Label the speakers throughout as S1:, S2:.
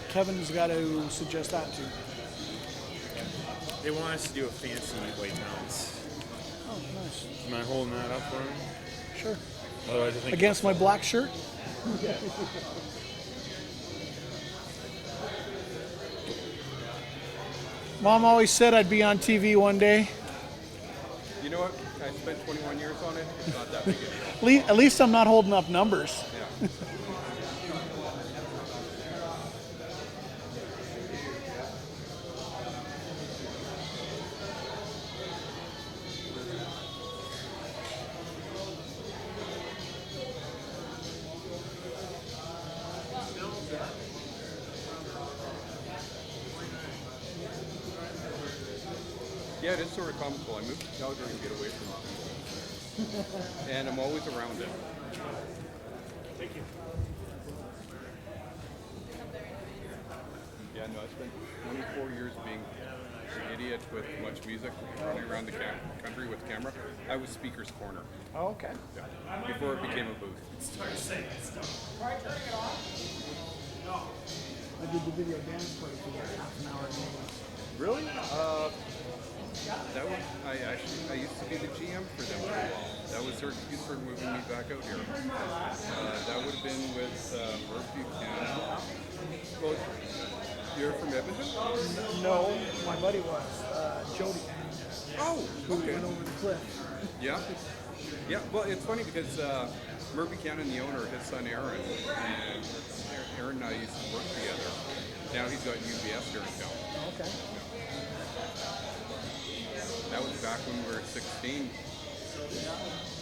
S1: Kevin's got to suggest that too.
S2: They want us to do a fancy white mounts.
S1: Oh, nice.
S2: Am I holding that up for them?
S1: Sure.
S2: Otherwise, I think
S1: Against my black shirt? Mom always said I'd be on TV one day.
S3: You know what? I spent 21 years on it. It's not that big a deal.
S1: At least I'm not holding up numbers.
S3: Yeah. Yeah, it is sort of comical. I moved to Calgary to get away from it. And I'm always around it.
S2: Thank you.
S3: Yeah, no, I spent 24 years being an idiot with much music, running around the country with camera. I was Speaker's Corner.
S1: Oh, okay.
S3: Yeah. Before it became a booth.
S1: I did the video dance party for like half an hour.
S3: Really? That was, I used to be the GM for them for a while. That was their excuse for moving me back out here. That would have been with Murph Buchanan. Well, you're from Edmonton?
S1: No, my buddy was Jody.
S3: Oh,
S1: Who
S3: okay.
S1: went over the cliff.
S3: Yeah. Yeah, well, it's funny because Murph Buchanan, the owner, his son Aaron, and Aaron and I used to work together. Now he's got UBS here in town.
S1: Okay.
S3: That was back when we were 16.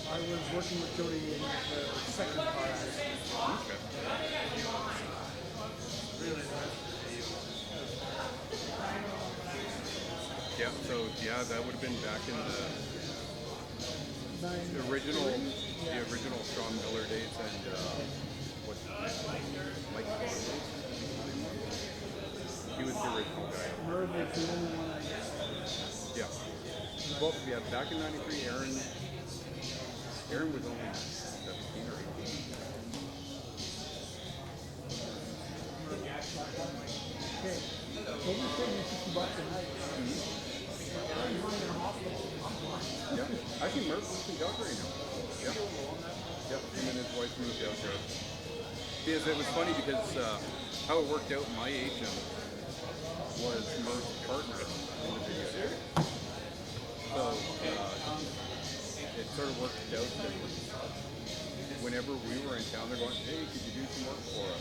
S1: I was working with Jody in the second car accident.
S3: Okay. Yeah, so yeah, that would have been back in the original Sean Miller days and what Mike Conley. He was the original guy.
S1: Merv is the only one I
S3: Yeah. Well, yeah, back in '93, Aaron was only 17 or 18.
S1: Okay. What you said, $50 a night.
S3: Yeah. Actually, Murph lives in Calgary now. Yeah. Yep. Him and his wife moved out there. Because it was funny because how it worked out, my agent was Murph's partner in the video series. So it sort of worked out that whenever we were in town, they're going, hey, could you do some work for us?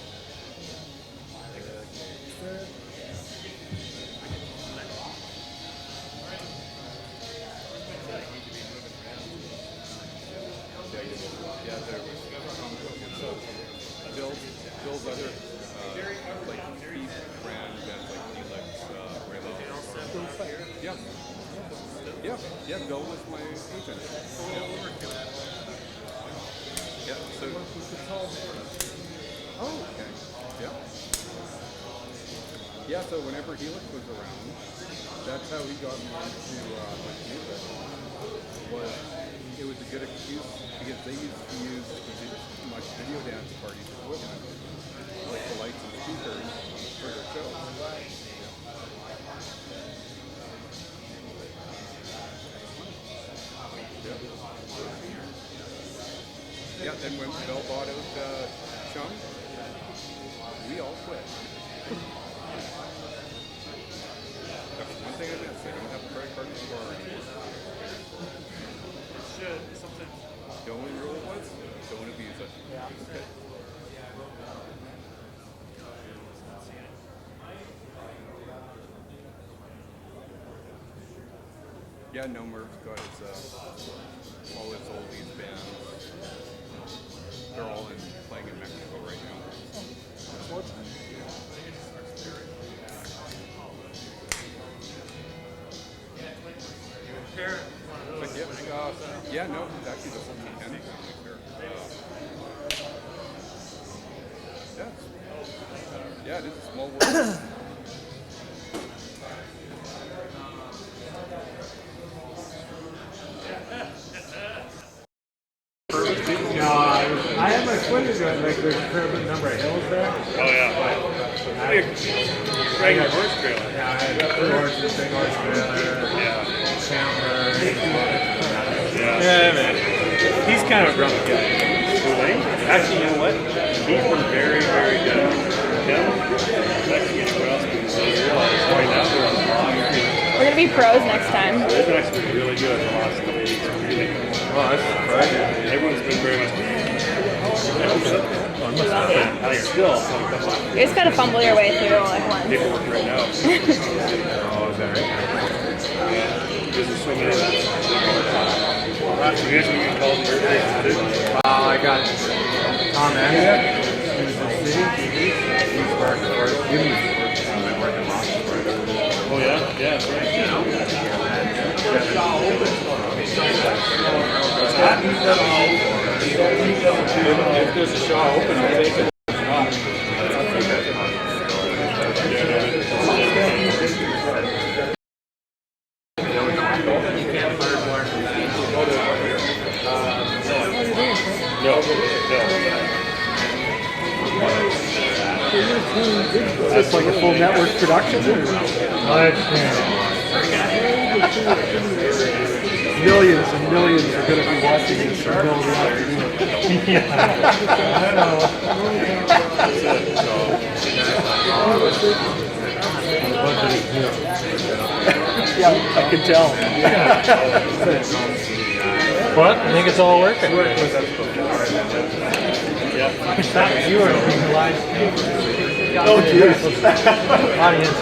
S3: Yeah, there was Bill's other like beef brand bands like Felix, Yeah. Yeah, yeah, Bill was my agent. Yeah, so. Oh, okay. Yeah. Yeah, so whenever Helix was around, that's how he got me into music. It was a good excuse because they used to use much video dance parties equipment, like the lights and speakers, for their shows. Yeah, then when Bell bought out Chung, we all quit. That's one thing I missed. I don't have a credit card for the bar anymore.
S2: Should sometimes.
S3: The only rule was don't abuse it.
S1: Yeah.
S3: Okay. Yeah, no, Murph's got his all his oldies bands. They're all playing in Mexico right now.
S1: Unfortunately.
S3: But yeah, no, it's actually the whole Buchanan family here. Yeah, it is a small world.
S4: No, I have my footage on like there's a fair bit number of hills there.
S2: Oh yeah. Regular horse trailer.
S4: Yeah, I had 2 horses, big horse trailer, camper.
S2: Yeah, man. He's kind of a grumpy guy. Actually, you know what? He's been very, very good. Him? Actually, you know what else we realized going down there on the long.
S5: We're gonna be pros next time.
S2: They've been actually really good in the last couple of weeks. Really good.
S3: Oh, that's surprising.
S2: Everyone's been very much. Still,
S5: You just gotta fumble your way through like one.
S2: paperwork right now.
S3: Oh, is that right?
S2: There's so many of them. You guys when you called your place too?
S4: I got Tom Anderson, Houston City. He's working for Jimmy. I work in Boston.
S2: Oh yeah? Yeah, that's right.
S3: If there's a shop open, I'll take it.
S1: Is this like a full network production? Millions and millions are going to be watching this in the middle of the afternoon. Yeah, I can tell.
S4: What? I think it's all working.
S1: You are being live. Oh, jeez.
S4: Audience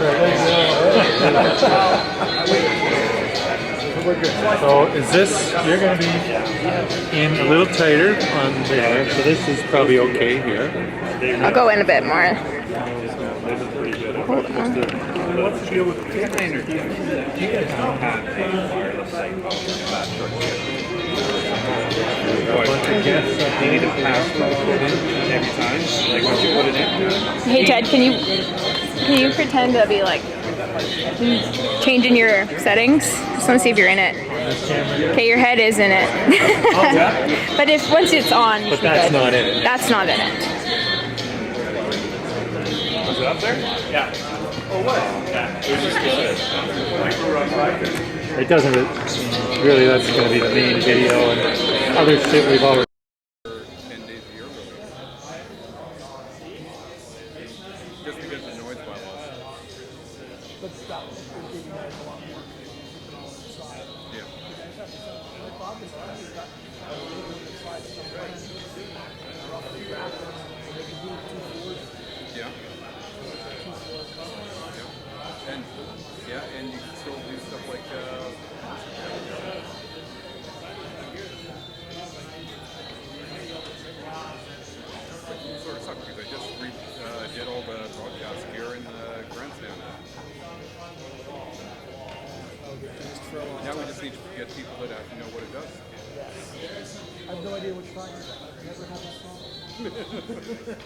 S4: So is this, you're going to be in a little tighter on there, so this is probably okay here.
S5: I'll go in a bit more.
S4: Hold on.
S1: What's the deal with the tape?
S2: You need to pass every time. Like once you put it in.
S5: Hey Ted, can you pretend to be like changing your settings? Just want to see if you're in it. Okay, your head is in it. But if once it's on,
S4: But that's not in it.
S5: That's not in it.
S2: Was it up there? Yeah. Oh, what? Yeah. It was just
S4: It doesn't really, that's going to be the main video and other shit we've already.
S3: 10 days a year, really. Just because of the noise bylaws. Yeah. Yeah. And yeah, and you can still do stuff like sort of suck because I just did all the broadcasts here in the grandstand. Now we just need to get people that actually know what it does.
S1: I have no idea what you're talking about. I never had this song.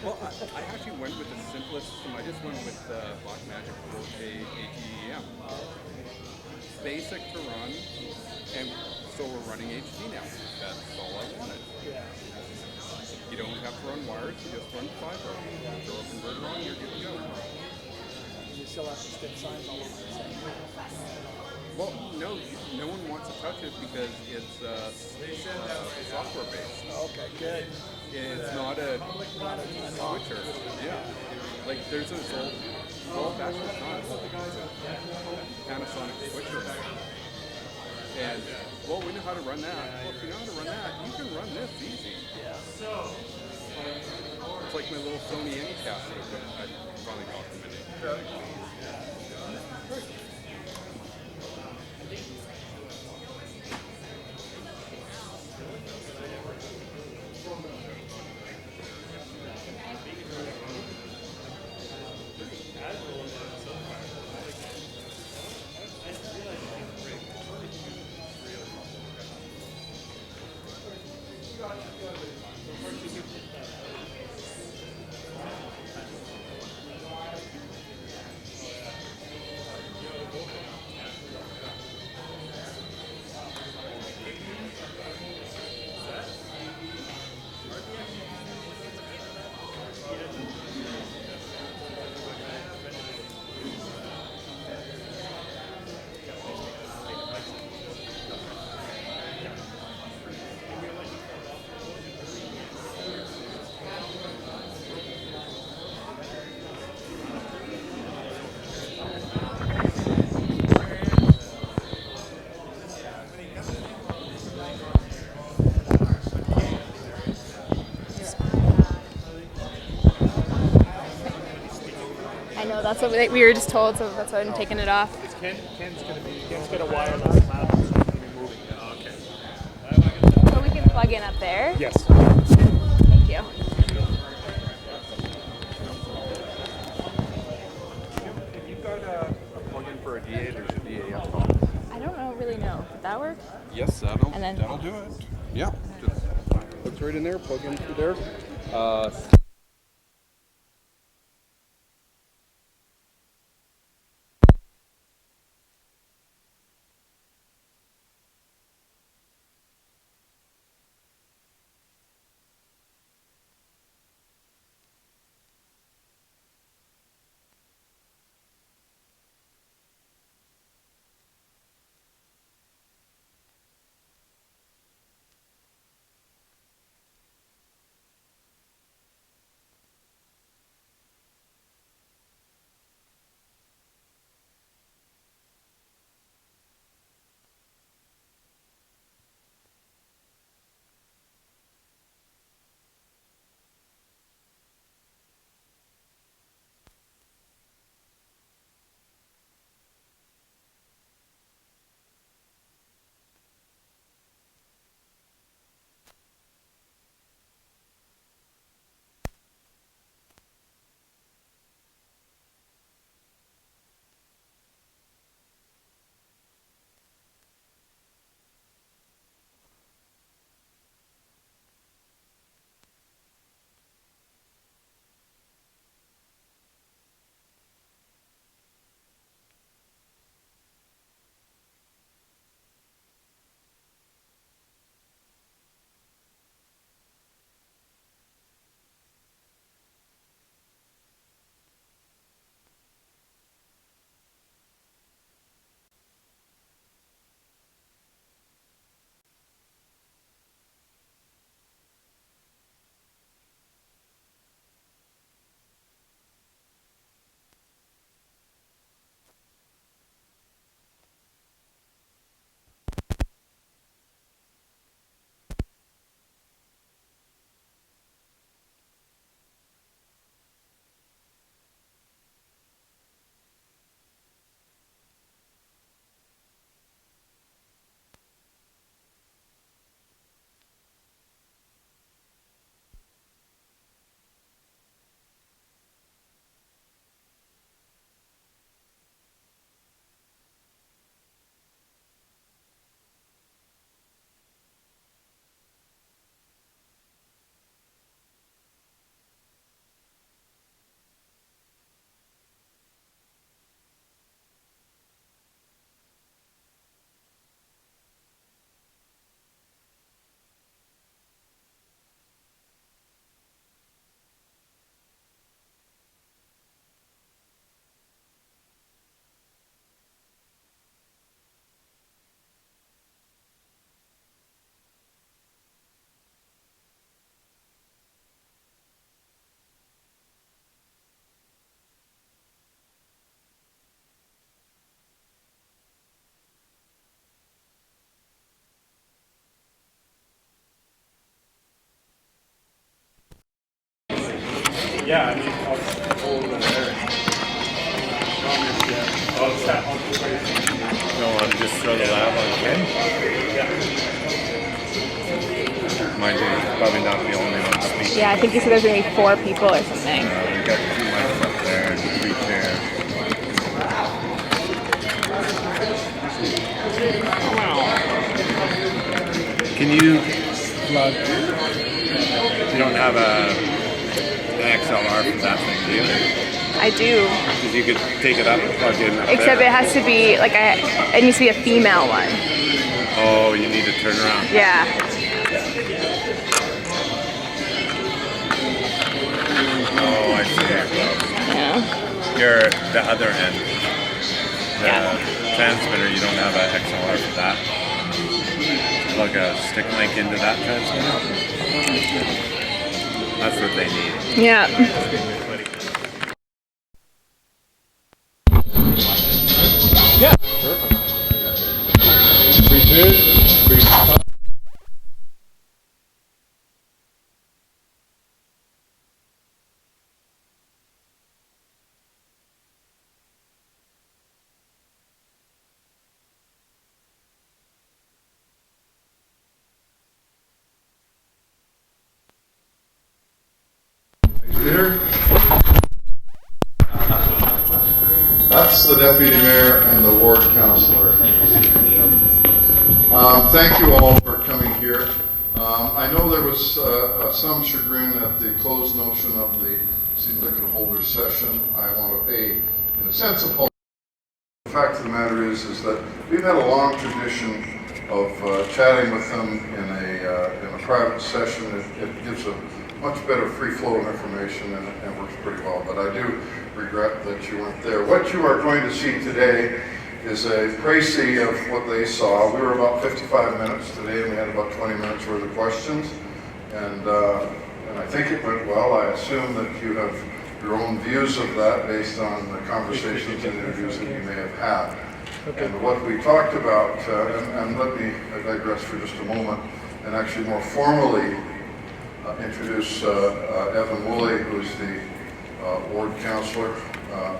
S3: Well, I actually went with the simplest system. I just went with Black Magic 4K ATEM. Basic to run, and so we're running HD now. That's all I wanted.
S1: Yeah.
S3: You don't have to run wires, you just run fiber. Throw a converter on, you're good to go.
S1: And you still have to stick signs all over the same.
S3: Well, no one wants to touch it because it's software based.
S1: Okay, good.
S3: It's not a switcher. Yeah. Like there's this old fashioned time. Panasonic switcher. And well, we know how to run that. Well, if you know how to run that, you can run this easy.
S1: Yeah.
S3: It's like my little Sony Anycast that I finally got from it.
S5: I know, that's what we were just told, so that's why I'm taking it off.
S2: Ken's got a wire on the map, so it's going to be moving. Yeah, okay.
S5: So we can plug in up there?
S2: Yes.
S5: Thank you.
S3: If you've got a plug-in for a DA, there's a DAF call.
S5: I don't really know. Did that work?
S3: Yes,
S5: And then-
S3: that'll do it. Yeah, just hooks right in there, plug in through there.
S2: Yeah, I mean, I'll hold it there.
S4: No, I'm just throw the lab on Ken.
S2: Yeah.
S4: Mind you, he's probably not the only one speaking.
S5: Yeah, I think you said there's going to be 4 people or something.
S4: We got 2 mics up there and 3 chairs. Can you plug? You don't have an XLR for that thing, do you?
S5: I do.
S4: Because you could take it up and plug in up
S5: Except
S4: there.
S5: it has to be, like, it needs to be a female one.
S4: Oh, you need to turn around.
S5: Yeah.
S4: Oh, I see.
S5: Yeah.
S4: You're the other end. The
S5: Yeah.
S4: transmitter, you don't have an XLR for that. Plug a stick mic into that transmitter. That's what they need.
S5: Yeah.
S4: Yeah. Perfect.
S6: the deputy mayor and the ward councillor. Thank you all for coming here. I know there was some chagrin at the closed notion of the season ticket holder session. I want to pay, in a sense, apologize. The fact of the matter is that we've had a long tradition of chatting with them in a private session. It gives a much better free flow of information and works pretty well. But I do regret that you weren't there. What you are going to see today is a précis of what they saw. We were about 55 minutes today, and we had about 20 minutes worth of questions. And I think it went well. I assume that you have your own views of that based on the conversations and interviews that you may have had. Okay. And what we talked about, and let me digress for just a moment, and actually more formally introduce Evan Woolley, who's the ward councillor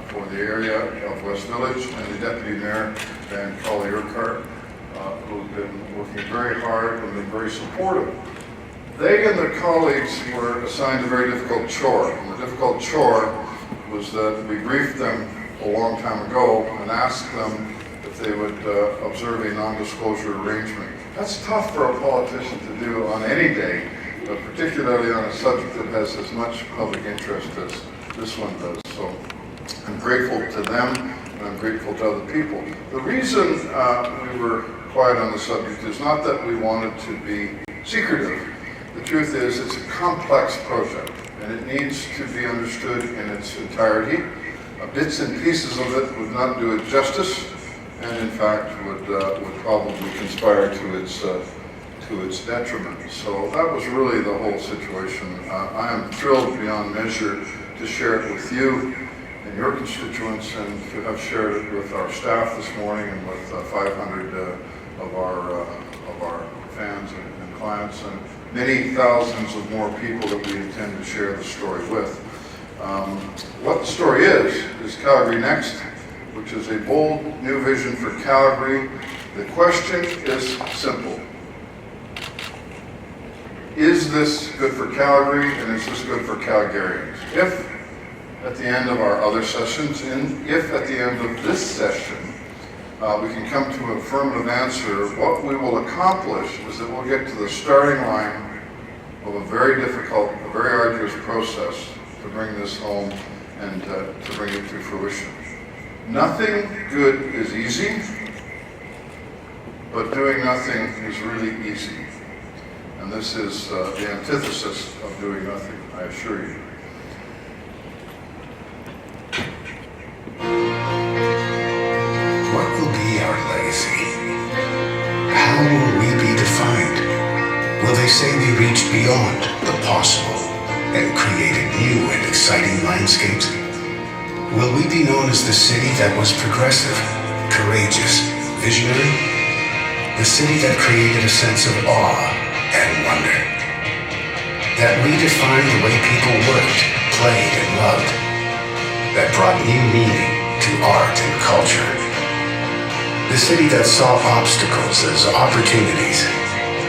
S6: for the area of West Village, and the deputy mayor, Dan Colley-Urquhart, who've been working very hard and been very supportive. They and their colleagues were assigned a very difficult chore, and the difficult chore was that we briefed them a long time ago and asked them if they would observe a non-disclosure arrangement. That's tough for a politician to do on any day, but particularly on a subject that has as much public interest as this one does. So I'm grateful to them, and I'm grateful to other people. The reason we were quiet on the subject is not that we wanted to be secretive. The truth is, it's a complex project, and it needs to be understood in its entirety. Bits and pieces of it would not do it justice, and in fact would probably conspire to its detriment. So that was really the whole situation. I am thrilled beyond measure to share it with you and your constituents, and to have shared it with our staff this morning and with 500 of our fans and clients, and many thousands of more people that we intend to share the story with. What the story is Calgary Next, which is a bold new vision for Calgary. The question is simple. Is this good for Calgary, and is this good for Calgarians? If at the end of our other sessions, and if at the end of this session, we can come to an affirmative answer, what we will accomplish is that we'll get to the starting line of a very difficult, a very arduous process to bring this home and to bring it to fruition. Nothing good is easy, but doing nothing is really easy. And this is the antithesis of doing nothing, I assure you.
S7: What will be our legacy? How will we be defined? Will they say we reached beyond the possible and created new and exciting landscapes? Will we be known as the city that was progressive, courageous, visionary? The city that created a sense of awe and wonder. That redefined the way people worked, played, and loved. That brought new meaning to art and culture. The city that saw obstacles as opportunities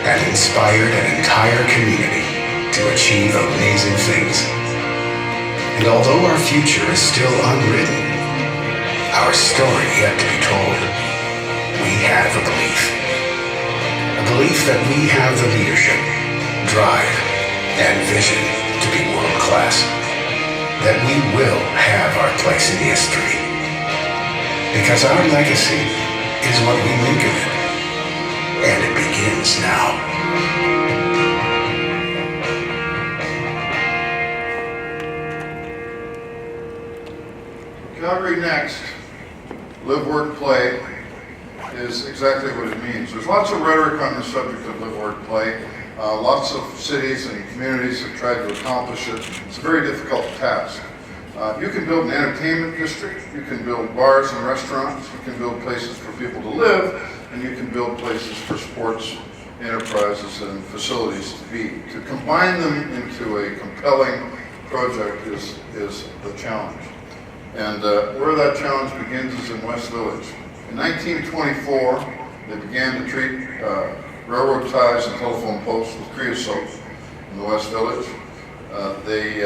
S7: and inspired an entire community to achieve amazing things. And although our future is still unwritten, our story yet to be told, we have a belief. A belief that we have the leadership, drive, and vision to be world class. That we will have our place in history. Because our legacy is what we make of it. And it begins now.
S6: Calgary Next, live, work, play, is exactly what it means. There's lots of rhetoric on the subject of live, work, play. Lots of cities and communities have tried to accomplish it. It's a very difficult task. You can build an entertainment district, you can build bars and restaurants, you can build places for people to live, and you can build places for sports enterprises and facilities to be. To combine them into a compelling project is the challenge. And where that challenge begins is in West Village. In 1924, they began to treat railroad ties and telephone posts with creosote in the West Village. They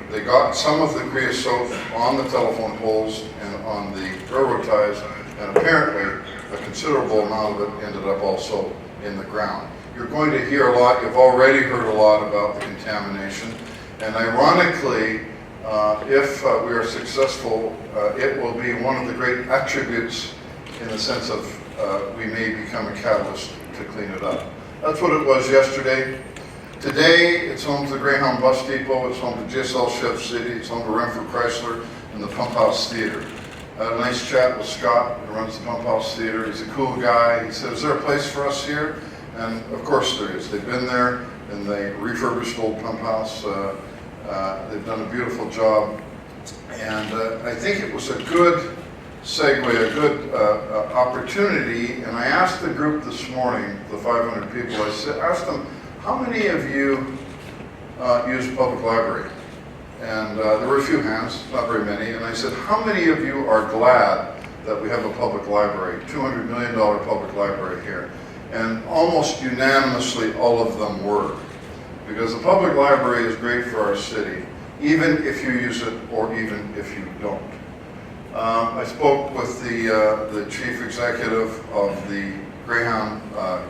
S6: They got some of the creosote on the telephone poles and on the railroad ties, and apparently a considerable amount of it ended up also in the ground. You're going to hear a lot, you've already heard a lot about the contamination, and ironically, if we are successful, it will be one of the great attributes in the sense of we may become a catalyst to clean it up. That's what it was yesterday. Today, it's home to the Greyhound Bus Depot, it's home to JSL Chef City, it's home to Renfrew Chrysler and the Pump House Theater. I had a nice chat with Scott, who runs the Pump House Theater. He's a cool guy. He said, is there a place for us here? And of course there is. They've been there and they refurbished Old Pump House. They've done a beautiful job. And I think it was a good segue, a good opportunity. And I asked the group this morning, the 500 people, asked them, how many of you use a public library? And there were a few hands, not very many. And I said, how many of you are glad that we have a public library, $200 million public library here? And almost unanimously, all of them were. Because the public library is great for our city, even if you use it or even if you don't. I spoke with the chief executive of the Greyhound,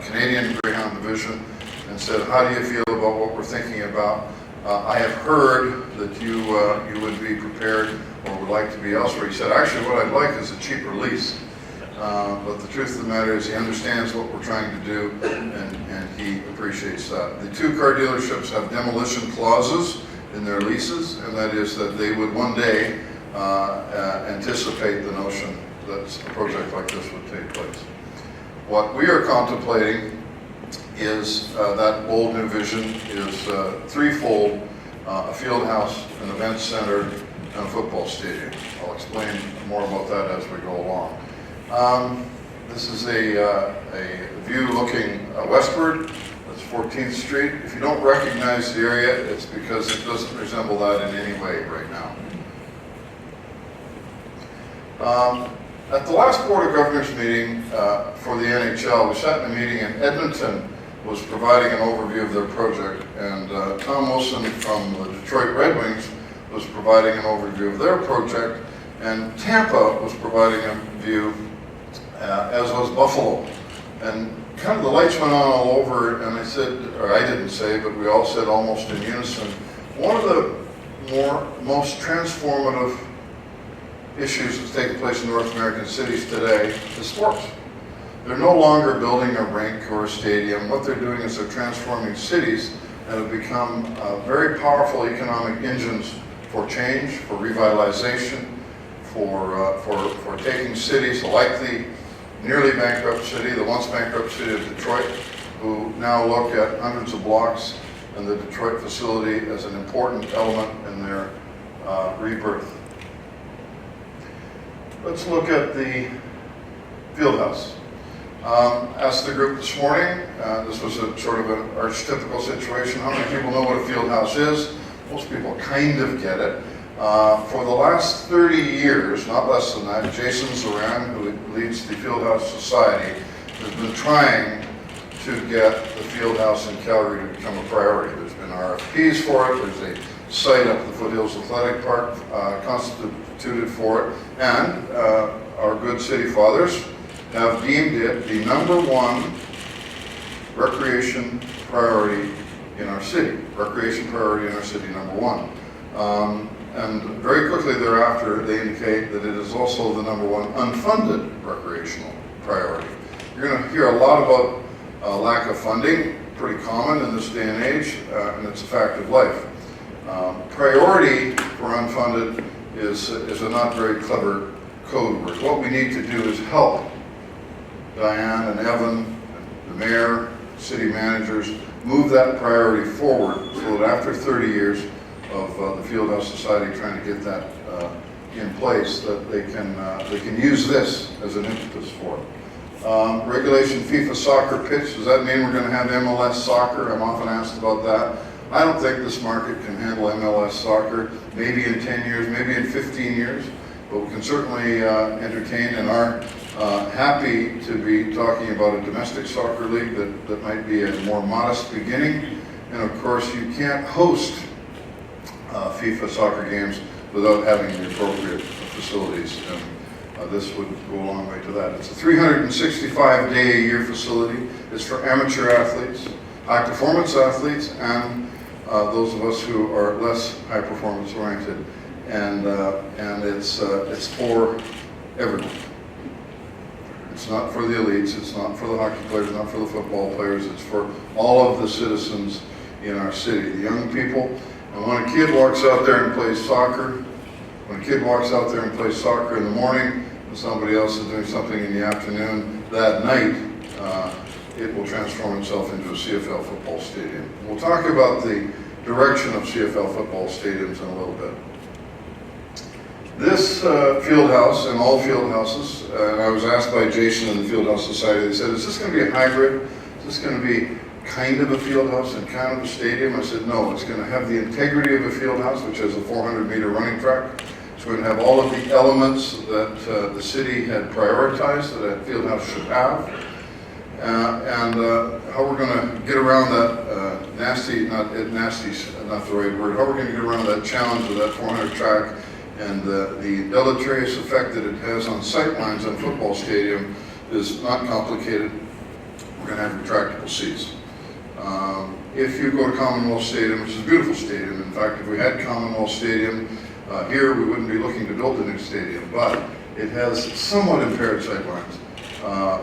S6: Canadian Greyhound Division, and said, how do you feel about what we're thinking about? I have heard that you would be prepared or would like to be elsewhere. He said, actually what I'd like is a cheaper lease. But the truth of the matter is he understands what we're trying to do, and he appreciates that. The two car dealerships have demolition clauses in their leases, and that is that they would one day anticipate the notion that a project like this would take place. What we are contemplating is that bold new vision is threefold: a field house, an event center, and a football stadium. I'll explain more about that as we go along. This is a view looking westward. That's 14th Street. If you don't recognize the area, it's because it doesn't resemble that in any way right now. At the last Board of Governors meeting for the NHL, we sat in a meeting and Edmonton was providing an overview of their project, and Tom Wilson from the Detroit Red Wings was providing an overview of their project, and Tampa was providing a view, as was Buffalo. And kind of the lights went on all over, and I said, or I didn't say, but we all said almost in unison, one of the most transformative issues that's taking place in North American cities today is sports. They're no longer building a rink or a stadium. What they're doing is they're transforming cities that have become very powerful economic engines for change, for revitalization, for taking cities like the nearly bankrupt city, the once bankrupt city of Detroit, who now look at hundreds of blocks and the Detroit facility as an important element in their rebirth. Let's look at the Fieldhouse. Asked the group this morning, this was a sort of an archetypical situation. How many people know what a Fieldhouse is? Most people kind of get it. For the last 30 years, not less than that, Jason Zoran, who leads the Fieldhouse Society, has been trying to get the Fieldhouse in Calgary to become a priority. There's been RFPs for it, there's a site up at the Foothills Athletic Park constituted for it, and our good city fathers have deemed it the #1 recreation priority in our city. Recreation priority in our city, #1. And very quickly thereafter, they indicate that it is also the #1 unfunded recreational priority. You're going to hear a lot about lack of funding, pretty common in this day and age, and it's a fact of life. Priority for unfunded is a not very clever code word. What we need to do is help Diane and Evan, the mayor, city managers, move that priority forward so that after 30 years of the Fieldhouse Society trying to get that in place, that they can use this as an impetus for it. Regulation FIFA soccer pitch, does that mean we're going to have MLS soccer? I'm often asked about that. I don't think this market can handle MLS soccer, maybe in 10 years, maybe in 15 years, but we can certainly entertain and are happy to be talking about a domestic soccer league that might be a more modest beginning. And of course, you can't host FIFA soccer games without having the appropriate facilities. And this would go a long way to that. It's a 365-day-a-year facility. It's for amateur athletes, high-performance athletes, and those of us who are less high-performance oriented. And it's for everyone. It's not for the elites, it's not for the hockey players, not for the football players, it's for all of the citizens in our city, the young people. And when a kid walks out there and plays soccer, when a kid walks out there and plays soccer in the morning, and somebody else is doing something in the afternoon, that night, it will transform itself into a CFL football stadium. We'll talk about the direction of CFL football stadiums in a little bit. This field house and all field houses, and I was asked by Jason and the Fieldhouse Society, they said, is this going to be a hybrid? Is this going to be kind of a field house and kind of a stadium? I said, no, it's going to have the integrity of a field house, which has a 400-meter running track. It's going to have all of the elements that the city had prioritized that a field house should have. And how we're going to get around that nasty's not the right word, how we're going to get around that challenge of that 400 track and the deleterious effect that it has on sight lines on football stadium is not complicated. We're going to have retractable seats. If you go to Commonwealth Stadium, which is a beautiful stadium, in fact, if we had Commonwealth Stadium here, we wouldn't be looking to build a new stadium, but it has somewhat impaired sight lines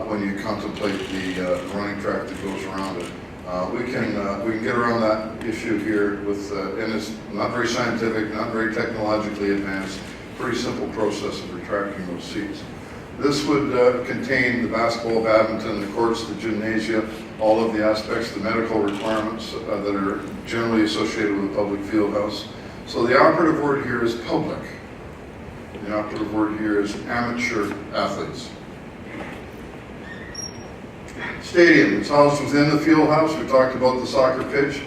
S6: when you contemplate the running track that goes around it. We can get around that issue here with, and it's not very scientific, not very technologically advanced, pretty simple process of retracting those seats. This would contain the basketball, badminton, the courts, the gymnasia, all of the aspects, the medical requirements that are generally associated with a public field house. So the operative word here is public. The operative word here is amateur athletes. Stadium, it's housed within the field house. We talked about the soccer pitch,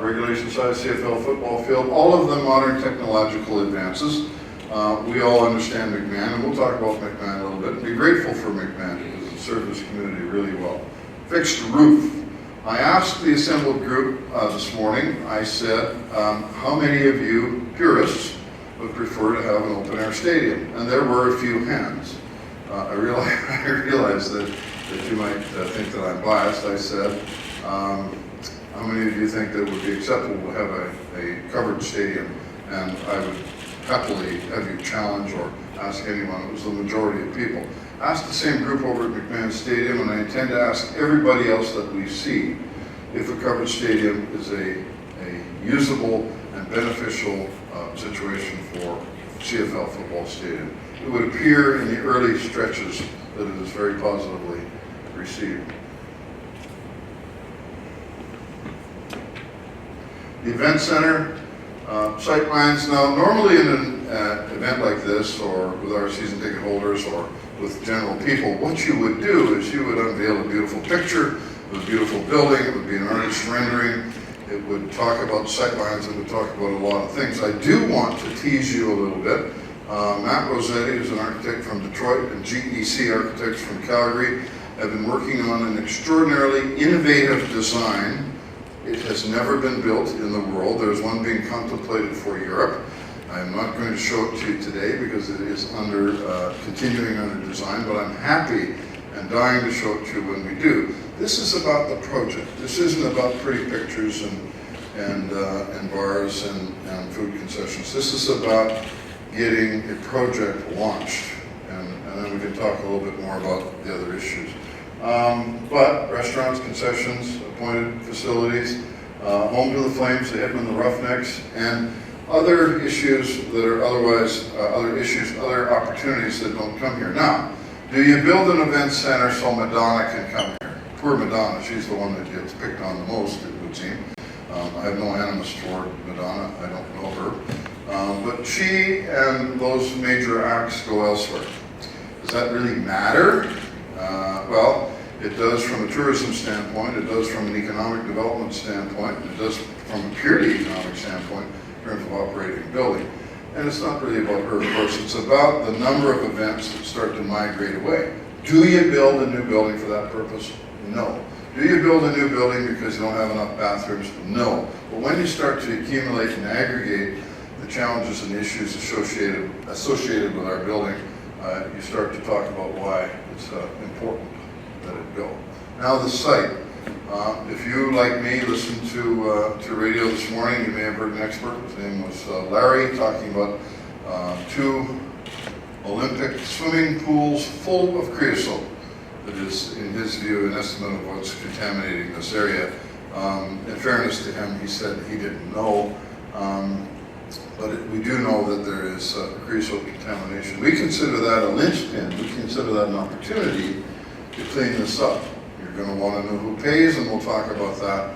S6: regulation size CFL football field, all of the modern technological advances. We all understand McMahon, and we'll talk about McMahon a little bit and be grateful for McMahon because it served this community really well. Fixed roof. I asked the assembled group this morning, I said, how many of you purists would prefer to have an open air stadium? And there were a few hands. I realized that you might think that I'm biased. I said, how many of you think that it would be acceptable to have a covered stadium? And I would happily have you challenge or ask anyone. It was the majority of people. Ask the same group over at McMahon Stadium, and I intend to ask everybody else that we see if a covered stadium is a usable and beneficial situation for CFL football stadium. It would appear in the early stretches that it is very positively received. The event center, sight lines. Now, normally in an event like this, or with our season ticket holders, or with general people, what you would do is you would unveil a beautiful picture of a beautiful building. It would be an artist's rendering. It would talk about sight lines. It would talk about a lot of things. I do want to tease you a little bit. Matt Rossetti, who's an architect from Detroit, and GEC Architects from Calgary, have been working on an extraordinarily innovative design. It has never been built in the world. There's one being contemplated for Europe. I'm not going to show it to you today because it is continuing under design, but I'm happy and dying to show it to you when we do. This is about the project. This isn't about pretty pictures and bars and food concessions. This is about getting a project launched, and then we can talk a little bit more about the other issues. But restaurants, concessions, appointed facilities, home to the Flames, the Edmund, the Roughnecks, and other issues that are otherwise, other opportunities that don't come here. Now, do you build an event center so Madonna can come here? Poor Madonna, she's the one that gets picked on the most, it would seem. I have no animus toward Madonna, I don't know her. But she and those major acts go elsewhere. Does that really matter? Well, it does from a tourism standpoint, it does from an economic development standpoint, it does from a purely economic standpoint in terms of operating a building. And it's not really about her, of course, it's about the number of events that start to migrate away. Do you build a new building for that purpose? No. Do you build a new building because you don't have enough bathrooms? No. But when you start to accumulate and aggregate the challenges and issues associated with our building, you start to talk about why it's important that it go. Now the site. If you, like me, listened to radio this morning, you may have heard an expert. His name was Larry, talking about 2 Olympic swimming pools full of creosote. That is, in his view, an estimate of what's contaminating this area. In fairness to him, he said he didn't know, but we do know that there is creosote contamination. We consider that a linchpin. We consider that an opportunity to clean this up. You're going to want to know who pays, and we'll talk about that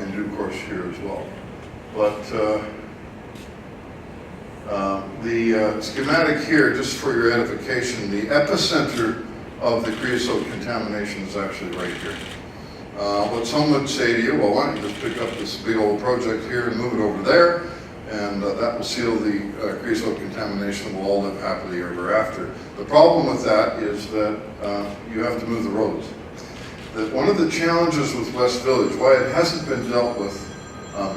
S6: in due course here as well. But the schematic here, just for your edification, the epicenter of the creosote contamination is actually right here. What some would say to you, well, why don't you just pick up this big old project here and move it over there, and that will seal the creosote contamination. We'll all live happily ever after. The problem with that is that you have to move the roads. That one of the challenges with West Village, why it hasn't been dealt with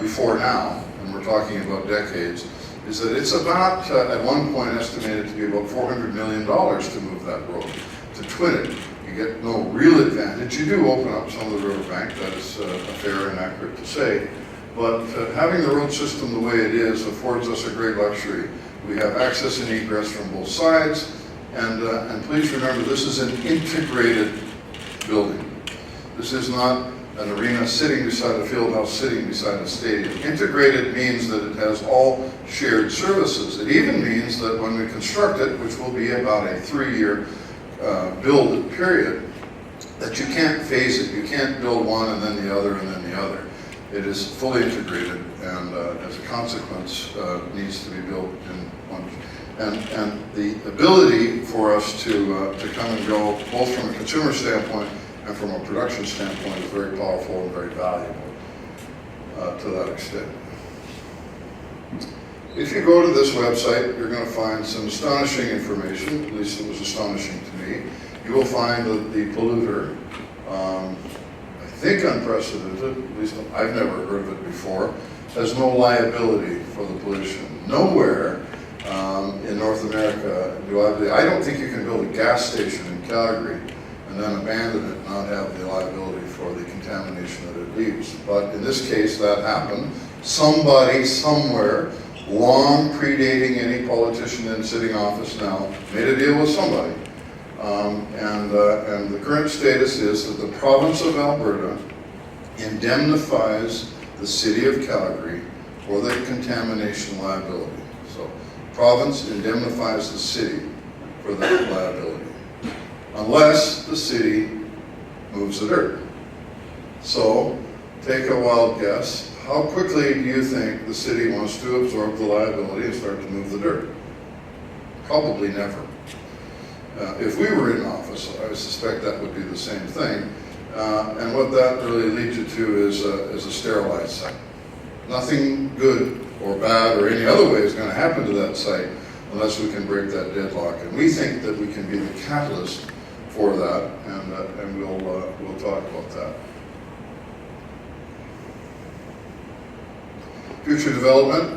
S6: before now, and we're talking about decades, is that it's about, at one point, estimated to be about $400 million to move that road. To twin it, you get no real advantage. You do open up some of the riverbank, that is fair and accurate to say, but having the road system the way it is affords us a great luxury. We have access and egress from both sides, and please remember, this is an integrated building. This is not an arena sitting beside a field house, sitting beside a stadium. Integrated means that it has all shared services. It even means that when we construct it, which will be about a 3-year build period, that you can't phase it. You can't build one and then the other and then the other. It is fully integrated, and as a consequence, needs to be built in one. And the ability for us to come and go, both from a consumer standpoint and from a production standpoint, is very powerful and very valuable to that extent. If you go to this website, you're going to find some astonishing information, at least it was astonishing to me. You will find that the polluter, I think unprecedented, at least I've never heard of it before, has no liability for the pollution. Nowhere in North America I don't think you can build a gas station in Calgary and then abandon it and not have the liability for the contamination that it leaves. But in this case, that happened. Somebody, somewhere, long predating any politician in sitting office now, made a deal with somebody. And the current status is that the province of Alberta indemnifies the city of Calgary for the contamination liability. So, province indemnifies the city for that liability, unless the city moves the dirt. So, take a wild guess. How quickly do you think the city wants to absorb the liability and start to move the dirt? Probably never. If we were in office, I suspect that would be the same thing. And what that really leads you to is a sterilized site. Nothing good or bad or any other way is going to happen to that site unless we can break that deadlock. And we think that we can be the catalyst for that, and we'll talk about that. Future development.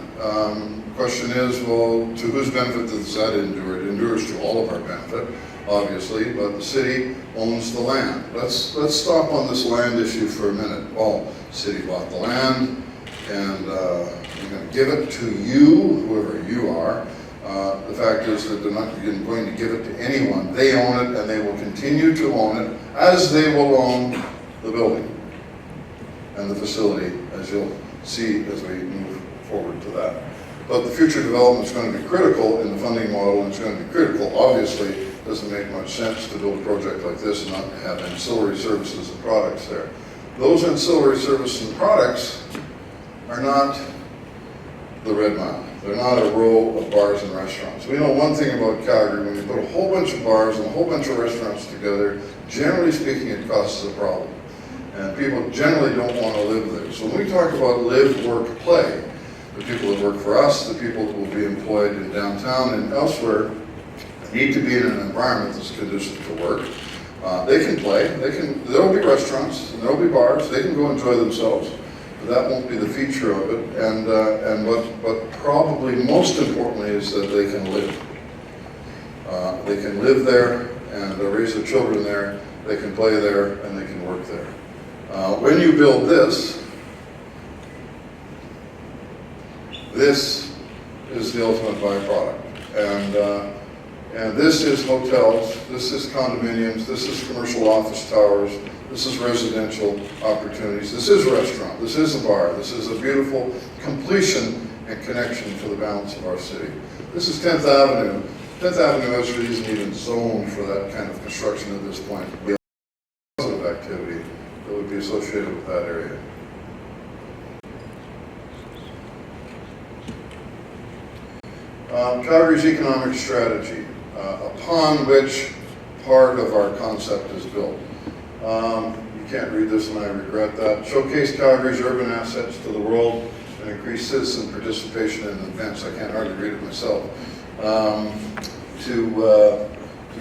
S6: Question is, well, to whose benefit does that endure? It endures to all of our benefit, obviously, but the city owns the land. Let's stop on this land issue for a minute. Well, the city bought the land, and we're going to give it to you, whoever you are. The fact is that they're not going to give it to anyone. They own it, and they will continue to own it, as they will own the building and the facility, as you'll see as we move forward to that. But the future development is going to be critical in the funding model, and it's going to be critical. Obviously, it doesn't make much sense to build a project like this and not have ancillary services and products there. Those ancillary services and products are not the Red Mile. They're not a row of bars and restaurants. We know one thing about Calgary: when you put a whole bunch of bars and a whole bunch of restaurants together, generally speaking, it causes a problem. And people generally don't want to live there. So when we talk about live, work, play, the people that work for us, the people that will be employed in downtown and elsewhere, need to be in an environment that's conducive to work. They can play, there'll be restaurants, and there'll be bars, they can go enjoy themselves, but that won't be the feature of it. And what probably most importantly is that they can live. They can live there and raise their children there, they can play there, and they can work there. When you build this is the ultimate byproduct. And this is hotels, this is condominiums, this is commercial office towers, this is residential opportunities, this is a restaurant, this is a bar, this is a beautiful completion and connection to the balance of our city. This is 10th Avenue. 10th Avenue actually isn't even zoned for that kind of construction at this point. We have positive activity that would be associated with that area. Calgary's economic strategy, upon which part of our concept is built. You can't read this and I regret that. Showcase Calgary's urban assets to the world and increase citizen participation in events. I can't hardly read it myself. To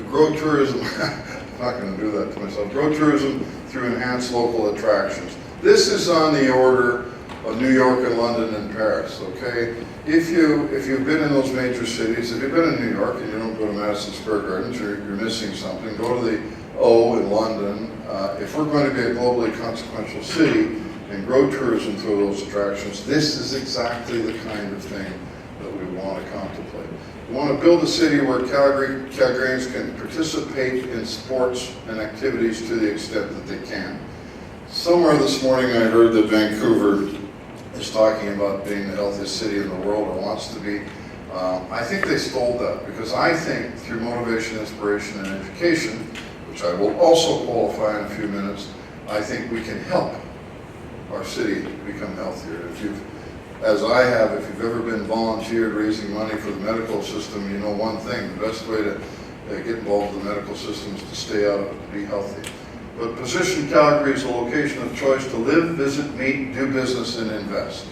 S6: grow tourism, I'm not going to do that to myself, grow tourism through enhanced local attractions. This is on the order of New York and London and Paris, okay? If you've been in those major cities, if you've been in New York and you don't go to Madison Square Gardens, you're missing something. Go to the O in London. If we're going to be a globally consequential city and grow tourism through those attractions, this is exactly the kind of thing that we want to contemplate. We want to build a city where Calgarians can participate in sports and activities to the extent that they can. Somewhere this morning I heard that Vancouver is talking about being the healthiest city in the world, or wants to be. I think they stole that, because I think through motivation, inspiration, and education, which I will also qualify in a few minutes, I think we can help our city become healthier. As I have, if you've ever been volunteered raising money for the medical system, you know one thing: the best way to get involved in the medical system is to stay out of it, to be healthy. But position Calgary as a location of choice to live, visit, meet, do business, and invest.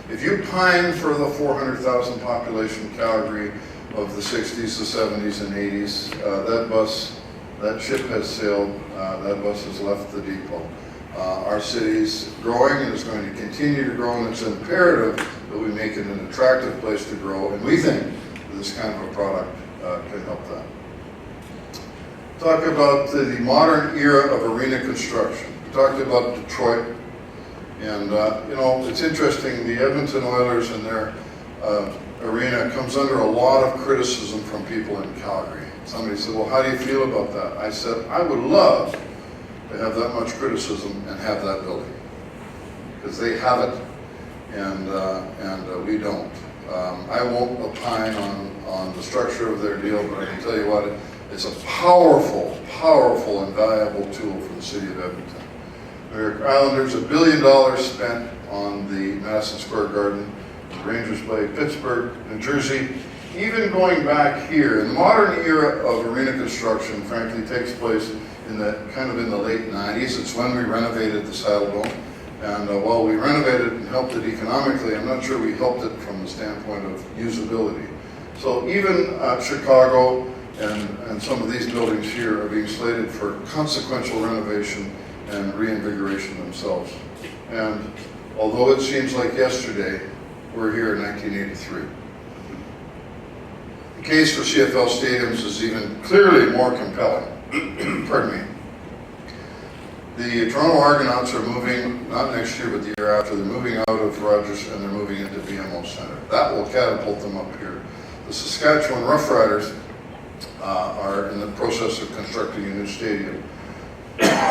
S6: If you pine for the 400,000 population Calgary of the 60s, the 70s, and 80s, that ship has sailed, that bus has left the depot. Our city's growing and is going to continue to grow, and it's imperative that we make it an attractive place to grow, and we think that this kind of a product can help that. Talk about the modern era of arena construction. We talked about Detroit, and you know, it's interesting, the Edmonton Oilers and their arena comes under a lot of criticism from people in Calgary. Somebody said, well, how do you feel about that? I said, I would love to have that much criticism and have that building, because they have it and we don't. I won't opine on the structure of their deal, but I can tell you what, it's a powerful, powerful and valuable tool for the city of Edmonton. New York Islanders, $1 billion spent on the Madison Square Garden. The Rangers play Pittsburgh, New Jersey. Even going back here, the modern era of arena construction, frankly, takes place in the late 90s. It's when we renovated the Saddle Dome. And while we renovated and helped it economically, I'm not sure we helped it from the standpoint of usability. So even Chicago and some of these buildings here are being slated for consequential renovation and reinvigoration themselves. And although it seems like yesterday, we're here in 1983. The case for CFL stadiums is even clearly more compelling. Pardon me. The Toronto Argonauts are moving, not next year, but the year after. They're moving out of Rogers and they're moving into BMO Centre. That will catapult them up here. The Saskatchewan Roughriders are in the process of constructing a new stadium.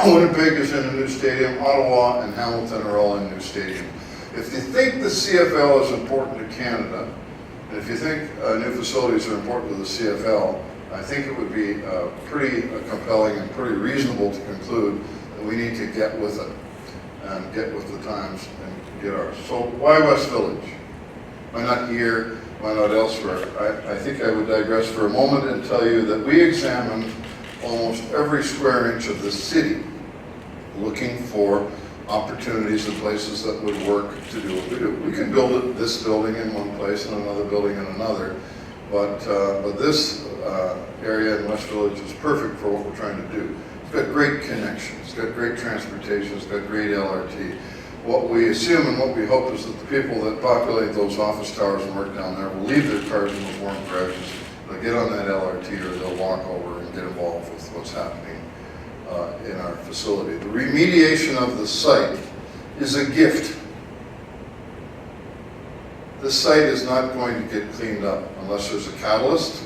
S6: Winnipeg is in a new stadium. Ottawa and Hamilton are all in new stadium. If you think the CFL is important to Canada, and if you think new facilities are important to the CFL, I think it would be pretty compelling and pretty reasonable to conclude that we need to get with it and get with the times and get ours. So why West Village? Why not here? Why not elsewhere? I think I would digress for a moment and tell you that we examined almost every square inch of the city looking for opportunities and places that would work to do what we do. We can build this building in one place and another building in another, but this area in West Village is perfect for what we're trying to do. got great connections, got great transportation, it's got great LRT. What we assume and what we hope is that the people that populate those office towers and work down there will leave their cars in those warm garages, they'll get on that LRT or they'll walk over and get involved with what's happening in our facility. The remediation of the site is a gift. This site is not going to get cleaned up unless there's a catalyst,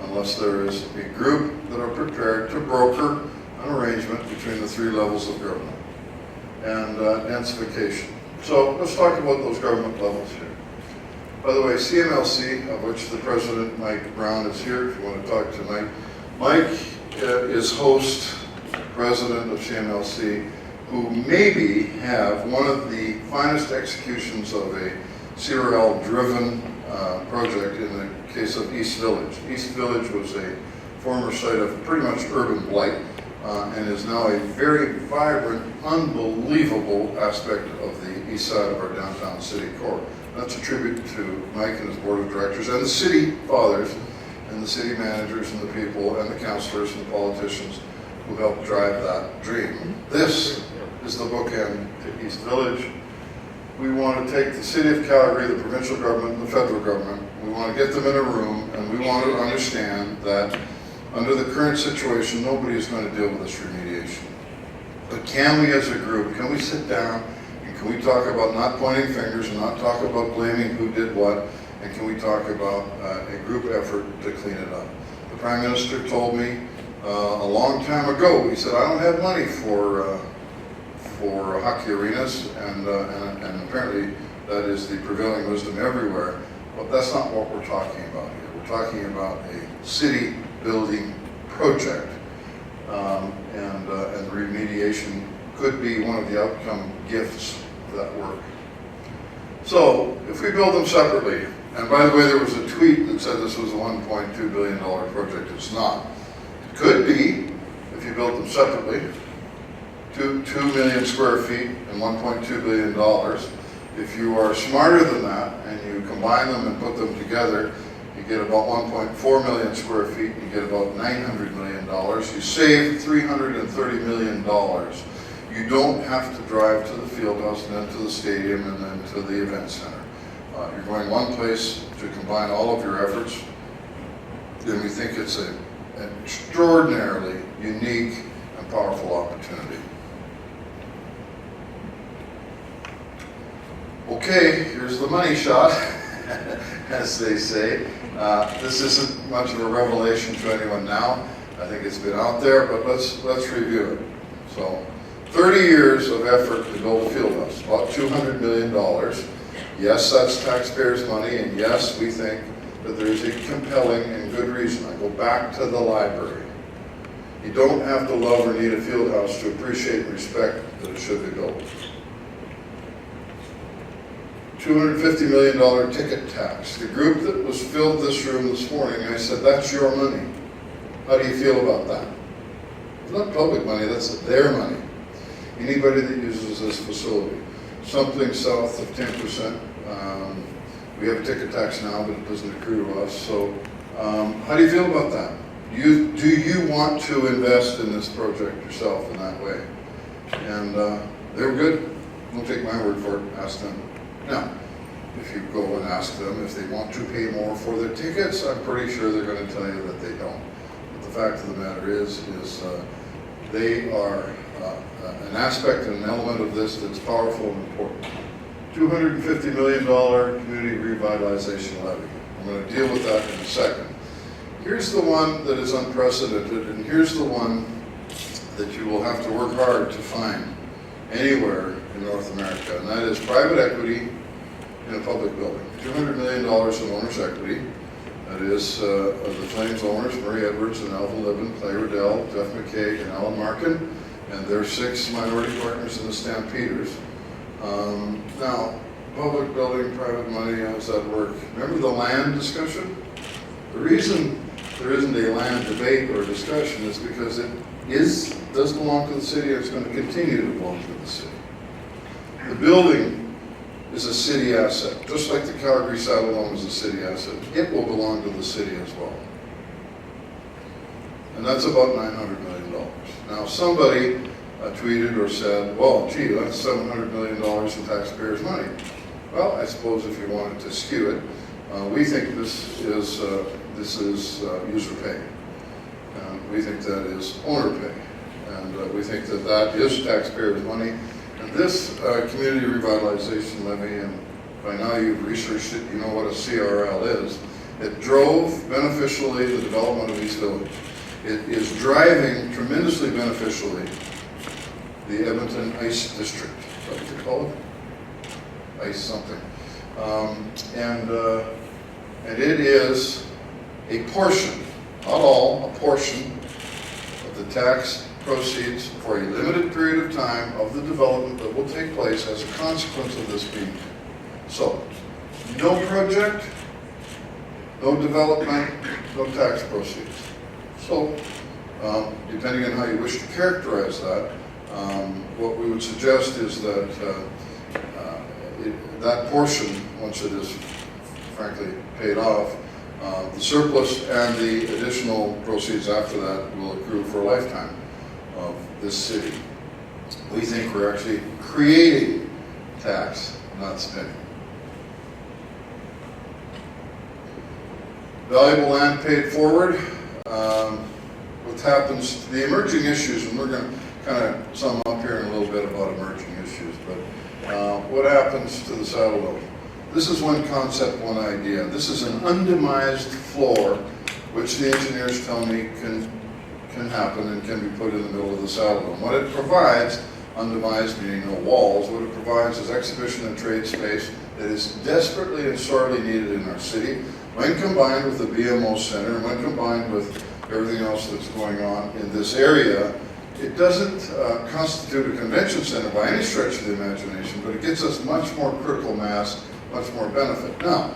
S6: unless there is a group that are prepared to broker an arrangement between the three levels of government and densification. So let's talk about those government levels here. By the way, CMLC, of which the president, Mike Brown, is here, if you want to talk to Mike. Mike is host, president of CMLC, who maybe have one of the finest executions of a CRL-driven project in the case of East Village. East Village was a former site of pretty much urban blight and is now a very vibrant, unbelievable aspect of the east side of our downtown city core. That's a tribute to Mike and his board of directors and the city fathers and the city managers and the people and the councilors and the politicians who helped drive that dream. This is the bookend to East Village. We want to take the city of Calgary, the provincial government, and the federal government. We want to get them in a room, and we want to understand that under the current situation, nobody is going to deal with this remediation. But can we as a group, can we sit down and can we talk about not pointing fingers and not talk about blaming who did what, and can we talk about a group effort to clean it up? The Prime Minister told me a long time ago, he said, I don't have money for hockey arenas, and apparently that is the prevailing wisdom everywhere, but that's not what we're talking about here. We're talking about a city building project, and the remediation could be one of the outcome gifts of that work. So if we build them separately, and by the way, there was a tweet that said this was a $1.2 billion project. It's not. It could be if you built them separately. 2 million square feet and $1.2 billion. If you are smarter than that and you combine them and put them together, you get about 1.4 million square feet, you get about $900 million. You save $330 million. You don't have to drive to the Fieldhouse and then to the stadium and then to the event center. You're going one place to combine all of your efforts, and we think it's an extraordinarily unique and powerful opportunity. Okay, here's the money shot, as they say. This isn't much of a revelation to anyone now. I think it's been out there, but let's review it. So, 30 years of effort to build a Fieldhouse, about $200 million. Yes, that's taxpayers' money, and yes, we think that there's a compelling and good reason. I go back to the library. You don't have to love or need a Fieldhouse to appreciate and respect that it should be built. $250 million ticket tax. The group that was filled this room this morning, I said, that's your money. How do you feel about that? It's not public money, that's their money. Anybody that uses this facility. Something south of 10%. We have a ticket tax now, but it doesn't accrue to us. So how do you feel about that? Do you want to invest in this project yourself in that way? And they were good. Don't take my word for it, ask them. Now, if you go and ask them if they want to pay more for their tickets, I'm pretty sure they're going to tell you that they don't. But the fact of the matter is they are an aspect and an element of this that's powerful and important. $250 million community revitalization levy. I'm going to deal with that in a second. Here's the one that is unprecedented, and here's the one that you will have to work hard to find anywhere in North America, and that is private equity in a public building. $200 million in owner's equity. That is the Flames owners, Murray Edwards and Alvin Libben, Clay Riddell, Jeff McKay, and Alan Markin, and their 6 minority partners in the Stampeders. Now, public building, private money, how does that work? Remember the land discussion? The reason there isn't a land debate or discussion is because it does belong to the city, and it's going to continue to belong to the city. The building is a city asset, just like the Calgary Saddledome is a city asset. It will belong to the city as well. And that's about $900 million. Now somebody tweeted or said, well, gee, that's $700 million in taxpayers' money. Well, I suppose if you wanted to skew it, we think this is user pay. We think that is owner pay. And we think that that is taxpayers' money. And this community revitalization levy, and by now you've researched it, you know what a CRL is. It drove beneficially the development of East Village. It is driving tremendously beneficially the Edmonton Ice District. Is that what they call it? Ice something. And it is a portion, not all, a portion of the tax proceeds for a limited period of time of the development that will take place as a consequence of this being. So, no project, no development, no tax proceeds. So, depending on how you wish to characterize that, what we would suggest is that that portion, once it is frankly paid off, the surplus and the additional proceeds after that will accrue for a lifetime of this city. We think we're actually creating tax, not spending. Valuable land paid forward. What happens, the emerging issues, and we're going to kind of sum up here in a little bit about emerging issues, but what happens to the saddle dome? This is one concept, one idea. This is an undemised floor, which the engineers tell me can happen and can be put in the middle of the saddle dome. What it provides, undemised meaning no walls, what it provides is exhibition and trade space that is desperately and sorely needed in our city. When combined with the BMO Center, and when combined with everything else that's going on in this area, it doesn't constitute a convention center by any stretch of the imagination, but it gets us much more critical mass, much more benefit. Now,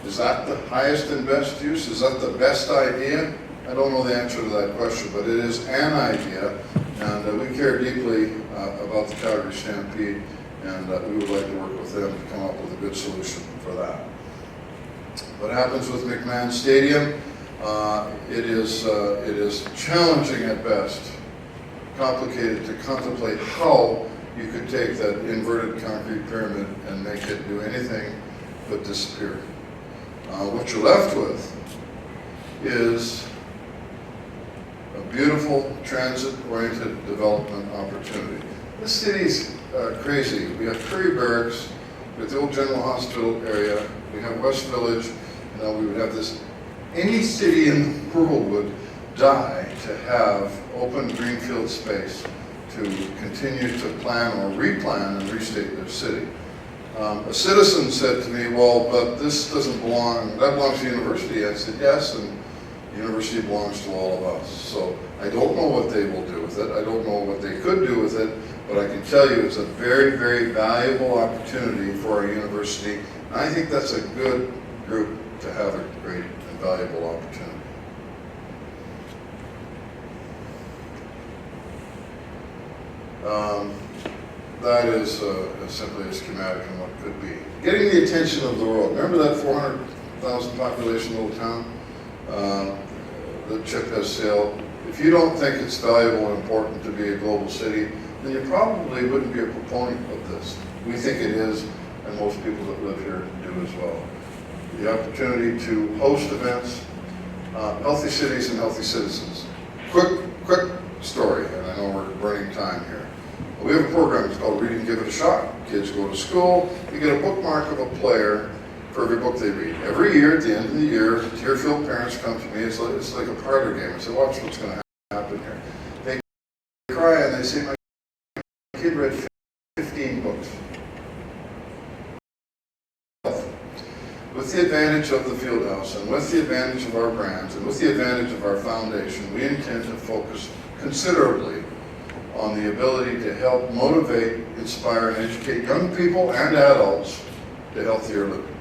S6: is that the highest and best use? Is that the best idea? I don't know the answer to that question, but it is an idea, and we care deeply about the Calgary Stampede, and we would like to work with them to come up with a good solution for that. What happens with McMahon Stadium? It is challenging at best, complicated to contemplate how you could take that inverted concrete pyramid and make it do anything but disappear. What you're left with is a beautiful transit-oriented development opportunity. This city's crazy. We have Curry Barracks, we have the old General Hospital area, we have West Village, and now we would have this. Any city in the world would die to have open greenfield space to continue to plan or replan and restate their city. A citizen said to me, well, but this doesn't belong, that belongs to the university. I said, yes, and the university belongs to all of us. So I don't know what they will do with it. I don't know what they could do with it, but I can tell you it's a very, very valuable opportunity for our university. And I think that's a good group to have a great and valuable opportunity. That is simply a schematic of what could be. Getting the attention of the world. Remember that 400,000 population little town that Chip has sailed? If you don't think it's valuable and important to be a global city, then you probably wouldn't be a proponent of this. We think it is, and most people that live here do as well. The opportunity to host events, healthy cities and healthy citizens. Quick story, and I know we're burning time here. We have a program, it's called Read and Give It a Shot. Kids go to school, they get a bookmark of a player for every book they read. Every year, at the end of the year, tear-filled parents come to me, it's like a parlor game. I say, watch what's going to happen here. They cry and they say, my kid read 15 books. With the advantage of the Fieldhouse, and with the advantage of our brands, and with the advantage of our foundation, we intend to focus considerably on the ability to help motivate, inspire, and educate young people and adults to healthier living.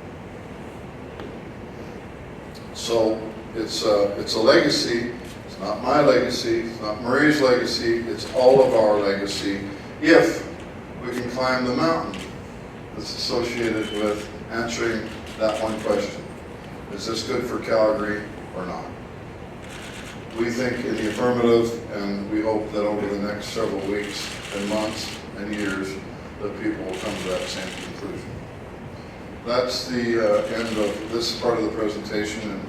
S6: So it's a legacy. It's not my legacy. It's not Marie's legacy. It's all of our legacy if we can climb the mountain that's associated with answering that one question. Is this good for Calgary or not? We think in the affirmative, and we hope that over the next several weeks and months and years, that people will come to that same conclusion. That's the end of this part of the presentation. And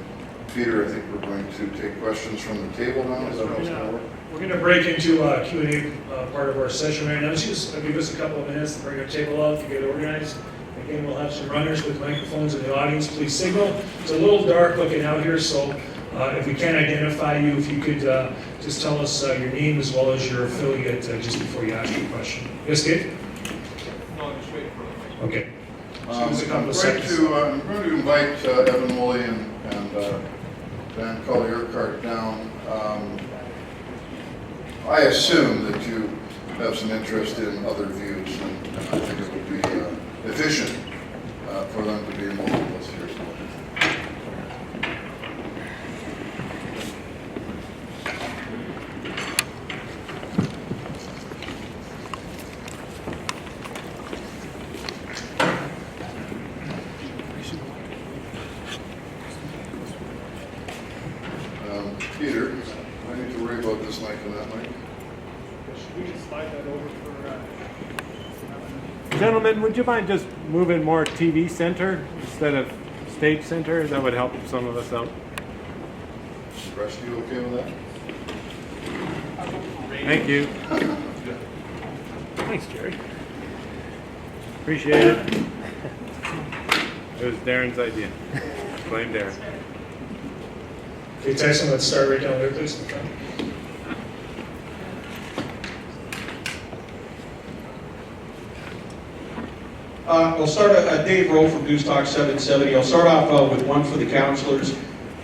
S6: Peter, I think we're going to take questions from the table now. Is that how it's going to work?
S8: We're going to break into Q&A part of our session right now. Just give us a couple of minutes to bring our table out to get organized. Again, we'll have some runners with microphones in the audience. Please signal. It's a little dark looking out here, so if we can't identify you, if you could just tell us your name as well as your affiliate just before you ask your question. Yes, Dave? No, I'm just waiting for the mic. Okay.
S6: I'm going to invite Evan Woolley and Dan Collier-Cart down. I assume that you have some interest in other views, and I think it would be efficient for them to be involved with us here. Peter, I need to worry about this mic and that mic.
S1: Should we just slide that over for?
S4: Gentlemen, would you mind just moving more TV center instead of stage center? That would help some of us out.
S6: Rush, you okay with that?
S4: Thank you. Thanks, Jerry. Appreciate it. It was Darren's idea. Blame Darren.
S8: Okay, Tyson, let's start right down there, please.
S9: I'll start, Dave Rowe from News Talk 770. I'll start off with one for the councilors.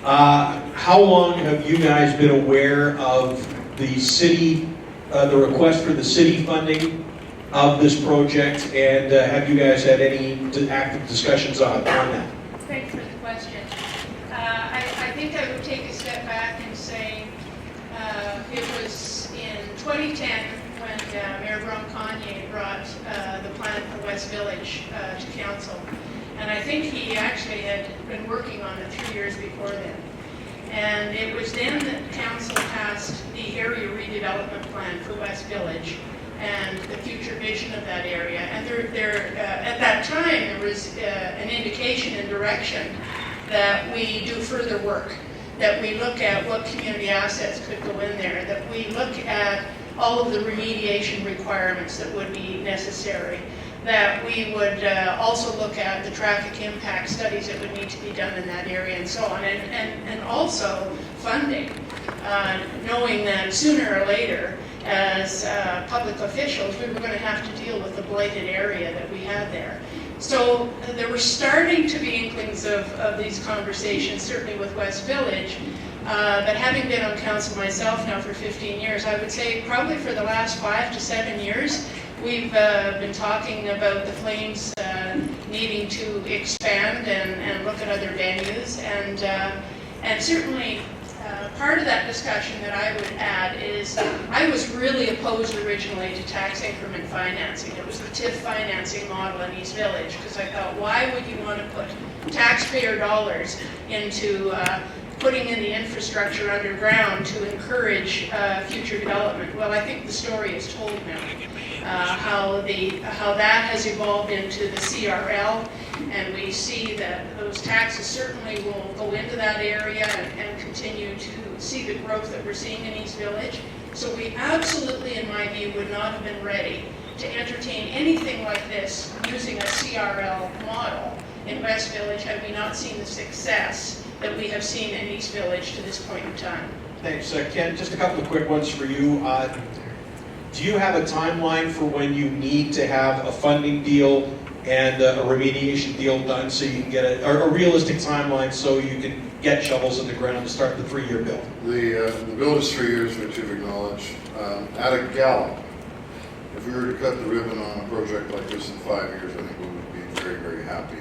S9: How long have you guys been aware of the city, the request for the city funding of this project, and have you guys had any active discussions on that?
S10: Thanks for the question. I think I would take a step back and say it was in 2010 when Mayor Kanye brought the plan for West Village to council. And I think he actually had been working on it 3 years before then. And it was then that council passed the area redevelopment plan for West Village and the future vision of that area. And at that time, there was an indication and direction that we do further work, that we look at what community assets could go in there, that we look at all of the remediation requirements that would be necessary, that we would also look at the traffic impact studies that would need to be done in that area and so on, and also funding, knowing that sooner or later, as public officials, we were going to have to deal with the blighted area that we had there. So there were starting to be inklings of these conversations, certainly with West Village, but having been on council myself now for 15 years, I would say probably for the last 5 to 7 years, we've been talking about the Flames needing to expand and look at other venues, and certainly part of that discussion that I would add is I was really opposed originally to tax increment financing. It was the TIF financing model in East Village, because I thought, why would you want to put taxpayer dollars into putting in the infrastructure underground to encourage future development? Well, I think the story is told now. How that has evolved into the CRL, and we see that those taxes certainly will go into that area and continue to see the growth that we're seeing in East Village. So we absolutely, in my view, would not have been ready to entertain anything like this using a CRL model in West Village had we not seen the success that we have seen in East Village to this point in time.
S9: Thanks. Ken, just a couple of quick ones for you. Do you have a timeline for when you need to have a funding deal and a remediation deal done so you can get a realistic timeline so you can get shovels in the ground to start the 3-year build?
S6: The build is 3 years, which you've acknowledged. At a gallop, if we were to cut the ribbon on a project like this in 5 years, I think we would be very, very happy.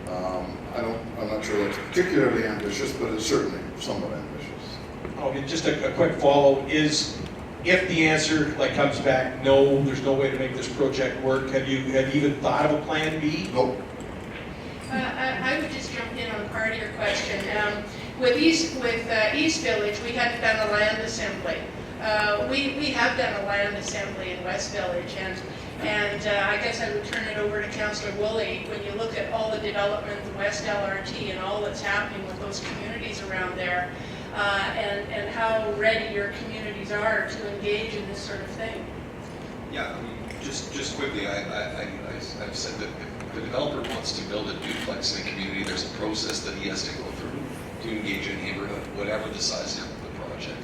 S6: I'm not sure that's particularly ambitious, but it's certainly somewhat ambitious.
S9: Okay, just a quick follow is, if the answer comes back, no, there's no way to make this project work, have you even thought of a plan B?
S6: Nope.
S10: I would just jump in on part of your question. With East Village, we hadn't done a land assembly. We have done a land assembly in West Village, and I guess I would turn it over to Councillor Woolley. When you look at all the development, the West LRT, and all that's happening with those communities around there, and how ready your communities are to engage in this sort of thing.
S11: Yeah, I mean, just quickly, I've said that if the developer wants to build a duplex in a community, there's a process that he has to go through to engage a neighborhood, whatever the size of the project.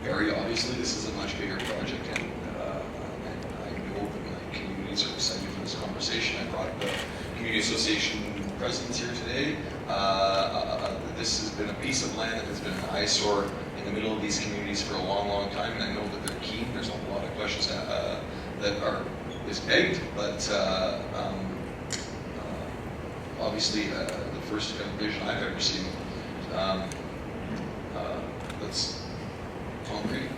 S11: Very obviously, this is a much bigger project, and I know that my communities are excited for this conversation. I brought the Community Association presidents here today. This has been a piece of land that has been an eyesore in the middle of these communities for a long, long time, and I know that they're keen. There's a lot of questions that is begged, but obviously the first vision I've ever seen that's concrete.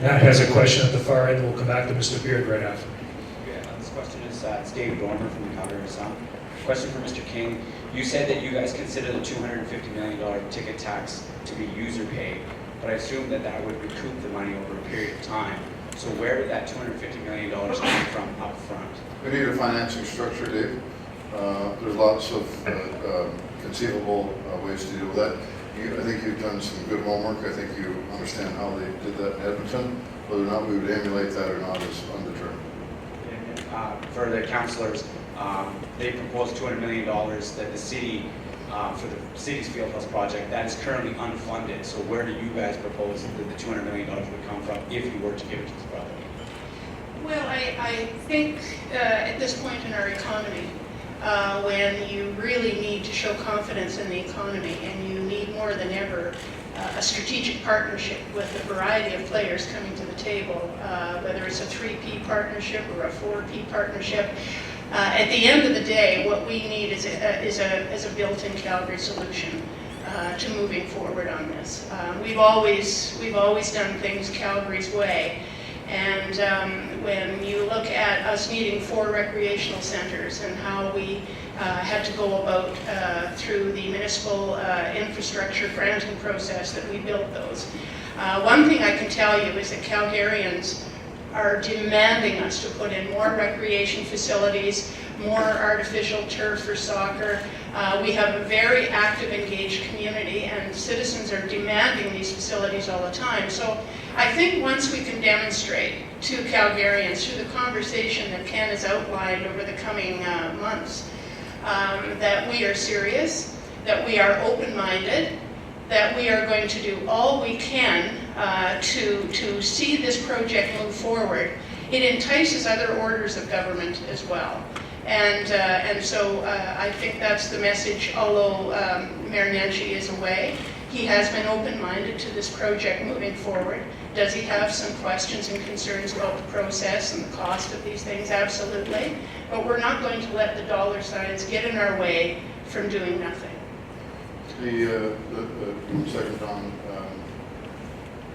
S8: Matt has a question at the far end. We'll come back to Mr. Beard right after.
S12: Okay, this question is it's David Dormer from the Calgary Next. Question for Mr. King. You said that you guys consider the $250 million ticket tax to be user paid, but I assume that that would recoup the money over a period of time. So where did that $250 million come from up front?
S6: We need a financing structure, Dave. There's lots of conceivable ways to deal with that. I think you've done some good homework. I think you understand how they did that in Edmonton. Whether or not we would emulate that or not is undetermined.
S12: For the councillors, they proposed $200 million that the city, for the city's Fieldhouse project, that is currently unfunded. So where do you guys propose that the $200 million would come from if you were to give it to this project?
S10: Well, I think at this point in our economy, when you really need to show confidence in the economy and you need more than ever a strategic partnership with a variety of players coming to the table, whether it's a 3P partnership or a 4P partnership. At the end of the day, what we need is a built-in Calgary solution to moving forward on this. We've always done things Calgary's way. And when you look at us needing 4 recreational centers and how we had to go about through the municipal infrastructure granting process that we built those. One thing I can tell you is that Calgarians are demanding us to put in more recreation facilities, more artificial turf for soccer. We have a very active, engaged community, and citizens are demanding these facilities all the time. So I think once we can demonstrate to Calgarians, through the conversation that Ken has outlined over the coming months, that we are serious, that we are open-minded, that we are going to do all we can to see this project move forward, it entices other orders of government as well. And so I think that's the message, although Mayor Nenshi is away. He has been open-minded to this project moving forward. Does he have some questions and concerns about the process and the cost of these things? Absolutely. But we're not going to let the dollar signs get in our way from doing nothing.
S6: Second, Don.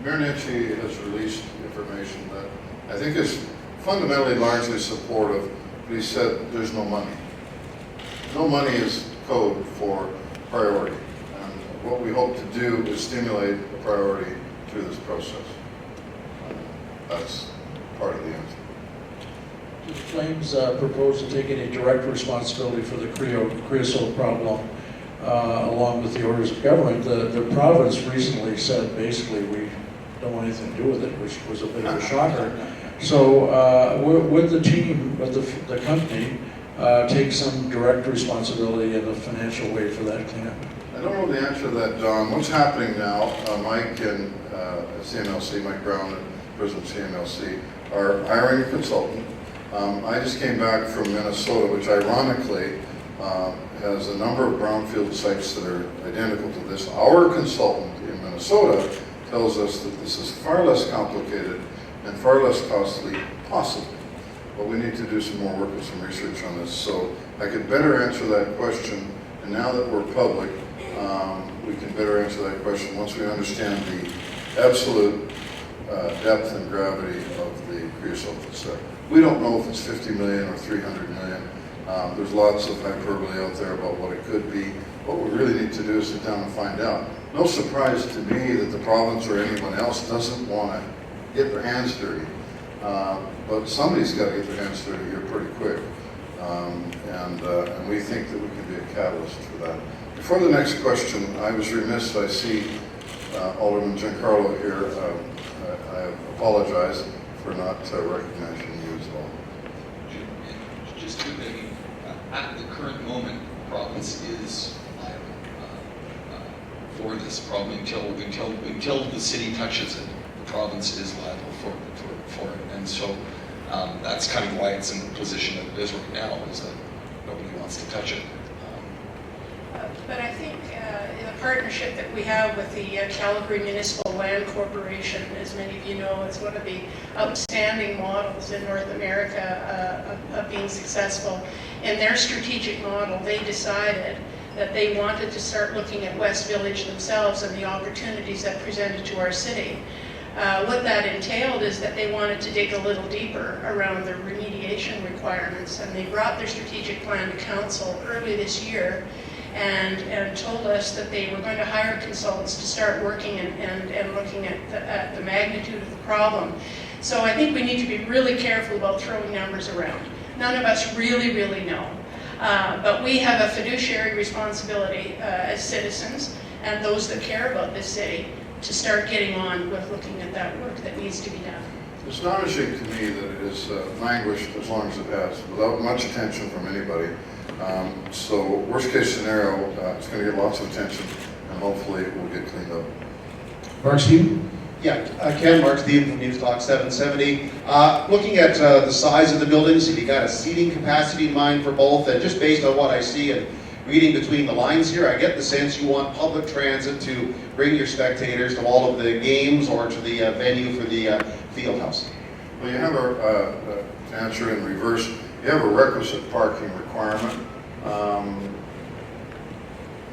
S6: Mayor Nenshi has released information that I think is fundamentally largely supportive, but he said there's no money. No money is code for priority. And what we hope to do is stimulate a priority through this process. That's part of the answer.
S1: The Flames propose to take any direct responsibility for the creosote problem along with the orders of government. The province recently said basically we don't want anything to do with it, which was a bit of a shocker. So would the team, would the company take some direct responsibility in a financial way for that cleanup?
S6: I don't know the answer to that, Don. What's happening now, Mike and CMLC, Mike Brown and President CMLC, are hiring a consultant. I just came back from Minnesota, which ironically has a number of brownfield sites that are identical to this. Our consultant in Minnesota tells us that this is far less complicated and far less costly, possibly. But we need to do some more work and some research on this. So I could better answer that question, and now that we're public, we can better answer that question once we understand the absolute depth and gravity of the creosote sector. We don't know if it's 50 million or 300 million. There's lots of hyperbole out there about what it could be. what we really need to do is sit down and find out. No surprise to me that the province or anyone else doesn't want to get their hands dirty. But somebody's got to get their hands dirty here pretty quick. And we think that we can be a catalyst for that. Before the next question, I was remiss, I see Alderman Giancarlo here. I apologize for not recognizing you as well.
S11: Just to maybe, at the current moment, the province is liable for this problem until the city touches it. The province is liable for it, and so that's kind of why it's in the position that it is right now, is that nobody wants to touch it.
S10: But I think in the partnership that we have with the Calgary Municipal Land Corporation, as many of you know, it's one of the outstanding models in North America of being successful. In their strategic model, they decided that they wanted to start looking at West Village themselves and the opportunities that presented to our city. What that entailed is that they wanted to dig a little deeper around the remediation requirements, and they brought their strategic plan to council early this year and told us that they were going to hire consultants to start working and looking at the magnitude of the problem. So I think we need to be really careful about throwing numbers around. None of us really know. But we have a fiduciary responsibility as citizens and those that care about this city to start getting on with looking at that work that needs to be done.
S6: It's astonishing to me that it has languished as long as it has, without much attention from anybody. So worst case scenario, it's going to get lots of attention, and hopefully it will get cleaned up.
S8: Mark Stephen?
S13: Yeah, Ken, Mark Stephen from News Talk 770. Looking at the size of the buildings, have you got a seating capacity in mind for both? And just based on what I see and reading between the lines here, I get the sense you want public transit to bring your spectators to all of the games or to the venue for the Fieldhouse.
S6: Well, you have to answer in reverse, you have a requisite parking requirement.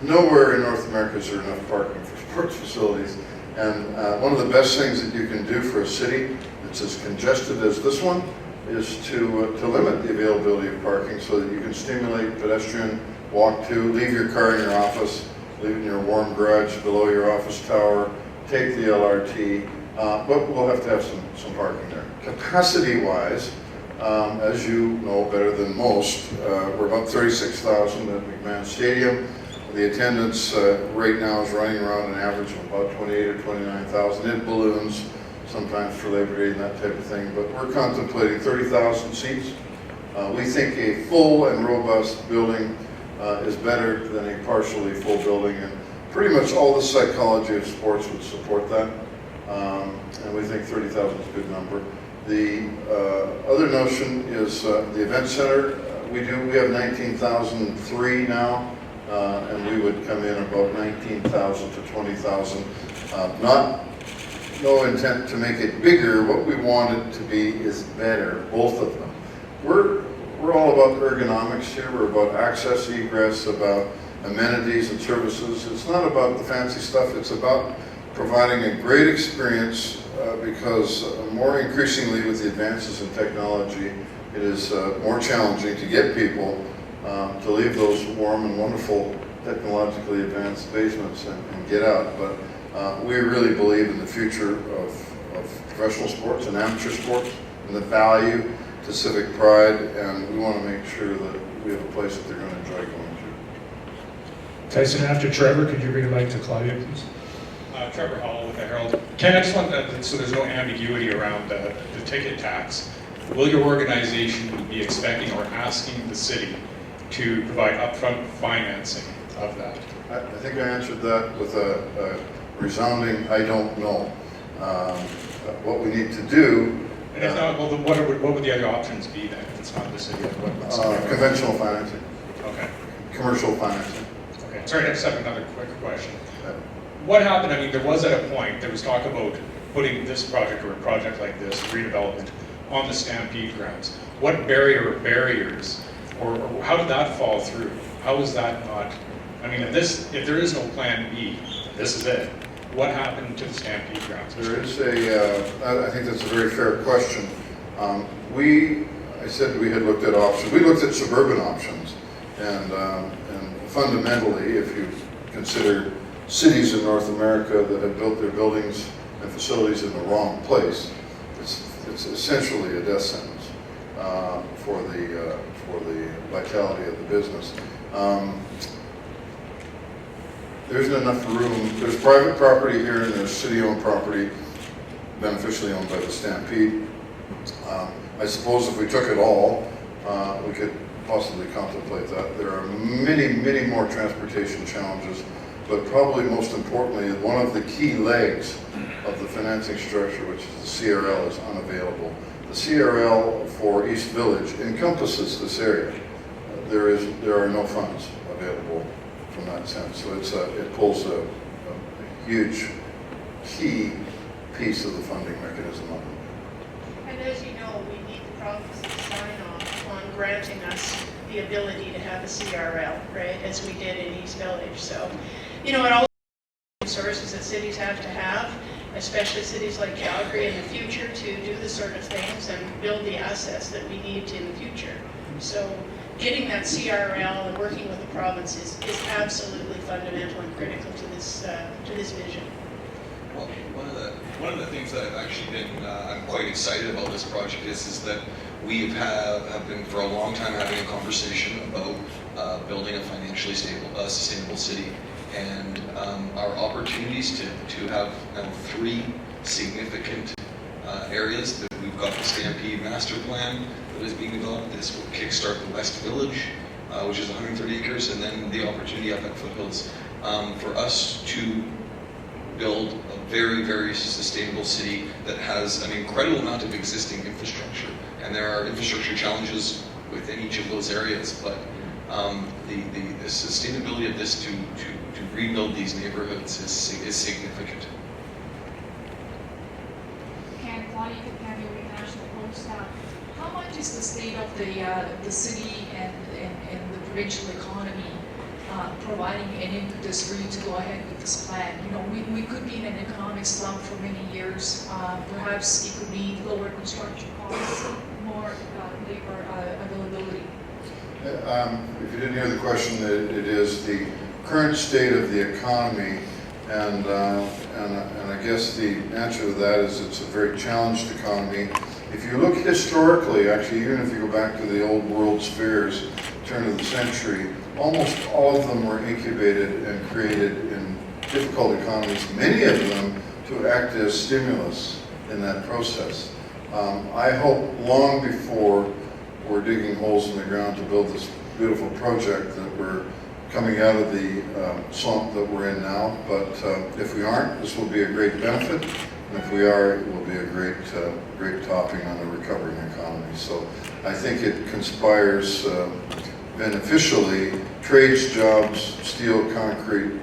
S6: Nowhere in North America is there enough parking for sports facilities. And one of the best things that you can do for a city that's as congested as this one is to limit the availability of parking so that you can stimulate pedestrian walk to, leave your car in your office, leave it in your warm garage below your office tower, take the LRT, but we'll have to have some parking there. Capacity-wise, as you know better than most, we're about 36,000 at McMahon Stadium. The attendance right now is running around an average of about 28 or 29,000. It balloons sometimes for Labor Day and that type of thing, but we're contemplating 30,000 seats. We think a full and robust building is better than a partially full building, and pretty much all the psychology of sports would support that. And we think 30,000 is a good number. The other notion is the event center. We have 19,003 now. And we would come in about 19,000 to 20,000. No intent to make it bigger. What we want it to be is better, both of them. We're all about ergonomics here. We're about access, egress, about amenities and services. It's not about the fancy stuff. It's about providing a great experience because more increasingly with the advances in technology, it is more challenging to get people to leave those warm and wonderful technologically advanced basements and get out. But we really believe in the future of professional sports and amateur sports and the value to civic pride, and we want to make sure that we have a place that they're going to enjoy going to.
S8: Tyson, after Trevor, could you bring the mic to Claudia, please?
S14: Trevor Hall with the Herald. Ken, I just want so there's no ambiguity around the ticket tax. Will your organization be expecting or asking the city to provide upfront financing of that?
S6: I think I answered that with a resounding, I don't know. What we need to do...
S14: And if not, well, then what would the other options be then, if it's not the city?
S6: Conventional financing.
S14: Okay.
S6: Commercial financing.
S14: Okay. Sorry, I just have another quick question. What happened, I mean, there was at a point, there was talk about putting this project or a project like this, redevelopment, on the Stampede grounds. What barriers, or how did that fall through? How was that not, I mean, if there is no plan B, this is it, what happened to the Stampede grounds?
S6: There is I think that's a very fair question. I said we had looked at options. We looked at suburban options, and fundamentally, if you consider cities in North America that have built their buildings and facilities in the wrong place, it's essentially a death sentence for the vitality of the business. There isn't enough room. There's private property here and there's city-owned property beneficially owned by the Stampede. I suppose if we took it all, we could possibly contemplate that. There are many, many more transportation challenges, but probably most importantly, one of the key legs of the financing structure, which is the CRL, is unavailable. The CRL for East Village encompasses this area. There are no funds available from that sense. So it pulls a huge key piece of the funding mechanism up.
S10: And as you know, we need the province's sign-off on granting us the ability to have a CRL, right, as we did in East Village. So, you know, it all resources that cities have to have, especially cities like Calgary in the future, to do the sort of things and build the assets that we need in the future. So getting that CRL and working with the province is absolutely fundamental and critical to this vision.
S11: Well, one of the things that I've actually been I'm quite excited about this project is that we have been for a long time having a conversation about building a financially sustainable city, and our opportunities to have three significant areas. That we've got the Stampede Master Plan that is being developed. This will kickstart the West Village, which is 130 acres, and then the opportunity up at Foothills for us to build a very, very sustainable city that has an incredible amount of existing infrastructure. And there are infrastructure challenges within each of those areas, but the sustainability of this to rebuild these neighborhoods is significant.
S15: Claudia Canary, National Post. How much is the state of the city and the provincial economy providing an impetus for you to go ahead with this plan? You know, we could be in an economic slump for many years. Perhaps it could be lower construction costs, more labor availability.
S6: If you didn't hear the question, it is the current state of the economy, and I guess the answer to that is it's a very challenged economy. If you look historically, actually, even if you go back to the old World's Fairs, turn of the century, almost all of them were incubated and created in difficult economies, many of them to act as stimulus in that process. I hope long before we're digging holes in the ground to build this beautiful project that we're coming out of the slump that we're in now, but if we aren't, this will be a great benefit, and if we are, it will be a great topping on the recovering economy. So I think it conspires beneficially trades, jobs, steel, concrete,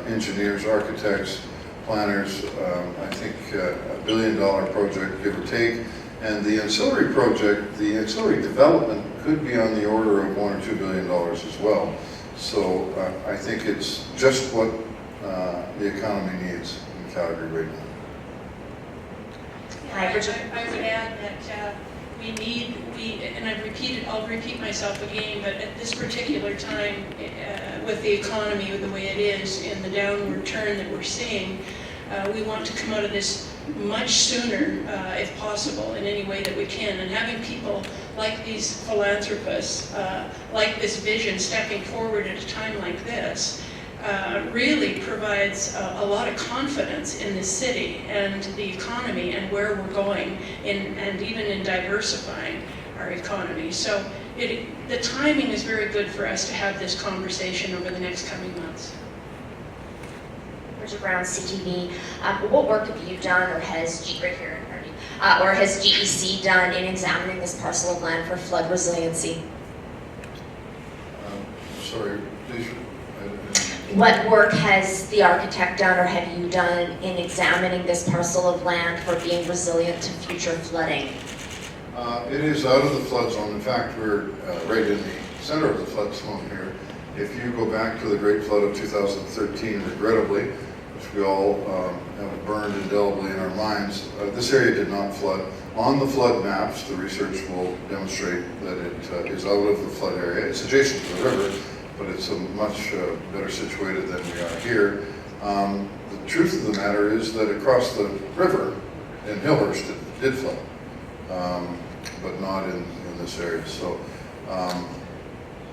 S6: engineers, architects, planners. I think $1 billion project, give or take. And the ancillary project, the ancillary development could be on the order of $1 or $2 billion as well. So I think it's just what the economy needs in Calgary right now.
S10: I would add that and I'll repeat myself again, but at this particular time, with the economy the way it is and the downward turn that we're seeing, we want to come out of this much sooner, if possible, in any way that we can. And having people like these philanthropists, like this vision, stepping forward at a time like this, really provides a lot of confidence in the city and the economy and where we're going, and even in diversifying our economy. So the timing is very good for us to have this conversation over the next coming months.
S16: Brown, CTV. What work have you done, or has GEC done in examining this parcel of land for flood resiliency?
S6: Sorry, please.
S16: What work has the architect done, or have you done in examining this parcel of land for being resilient to future flooding?
S6: It is out of the flood zone. In fact, we're right in the center of the flood zone here. If you go back to the Great Flood of 2013, regrettably, which we all have burned indelibly in our minds, this area did not flood. On the flood maps, the research will demonstrate that it is out of the flood area. It's adjacent to the river, but it's a much better situated than we are here. The truth of the matter is that across the river in Hillhurst it did flood, but not in this area. So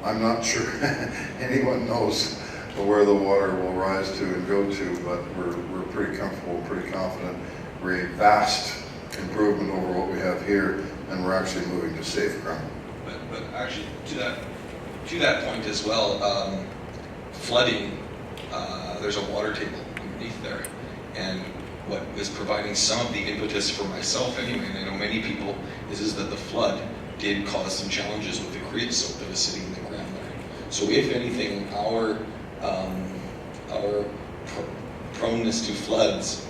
S6: I'm not sure anyone knows where the water will rise to and go to, but we're pretty comfortable, pretty confident. We're a vast improvement over what we have here, and we're actually moving to safe ground.
S11: But actually, to that point as well, flooding, there's a water table underneath there, and what is providing some of the impetus for myself anyway, and I know many people, is that the flood did cause some challenges with the creosote that is sitting in the ground there. So if anything, our proneness to floods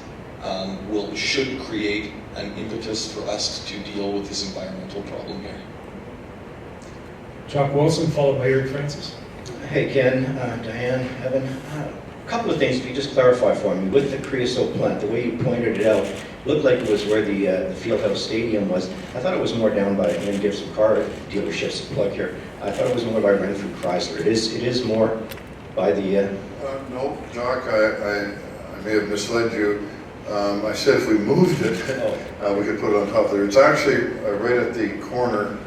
S11: should create an impetus for us to deal with this environmental problem here.
S8: Jock Wilson, followed by Eric Francis.
S17: Hey Ken, Diane, Evan, a couple of things, if you just clarify for me. With the creosote plant, the way you pointed it out, looked like it was where the Fieldhouse Stadium was. I thought it was more down by, I'm going to give some car dealerships a plug here. I thought it was more by Renfrew Chrysler. It is more by the...
S6: No, Jock, I may have misled you. I said if we moved it, we could put it on top there. It's actually right at the corner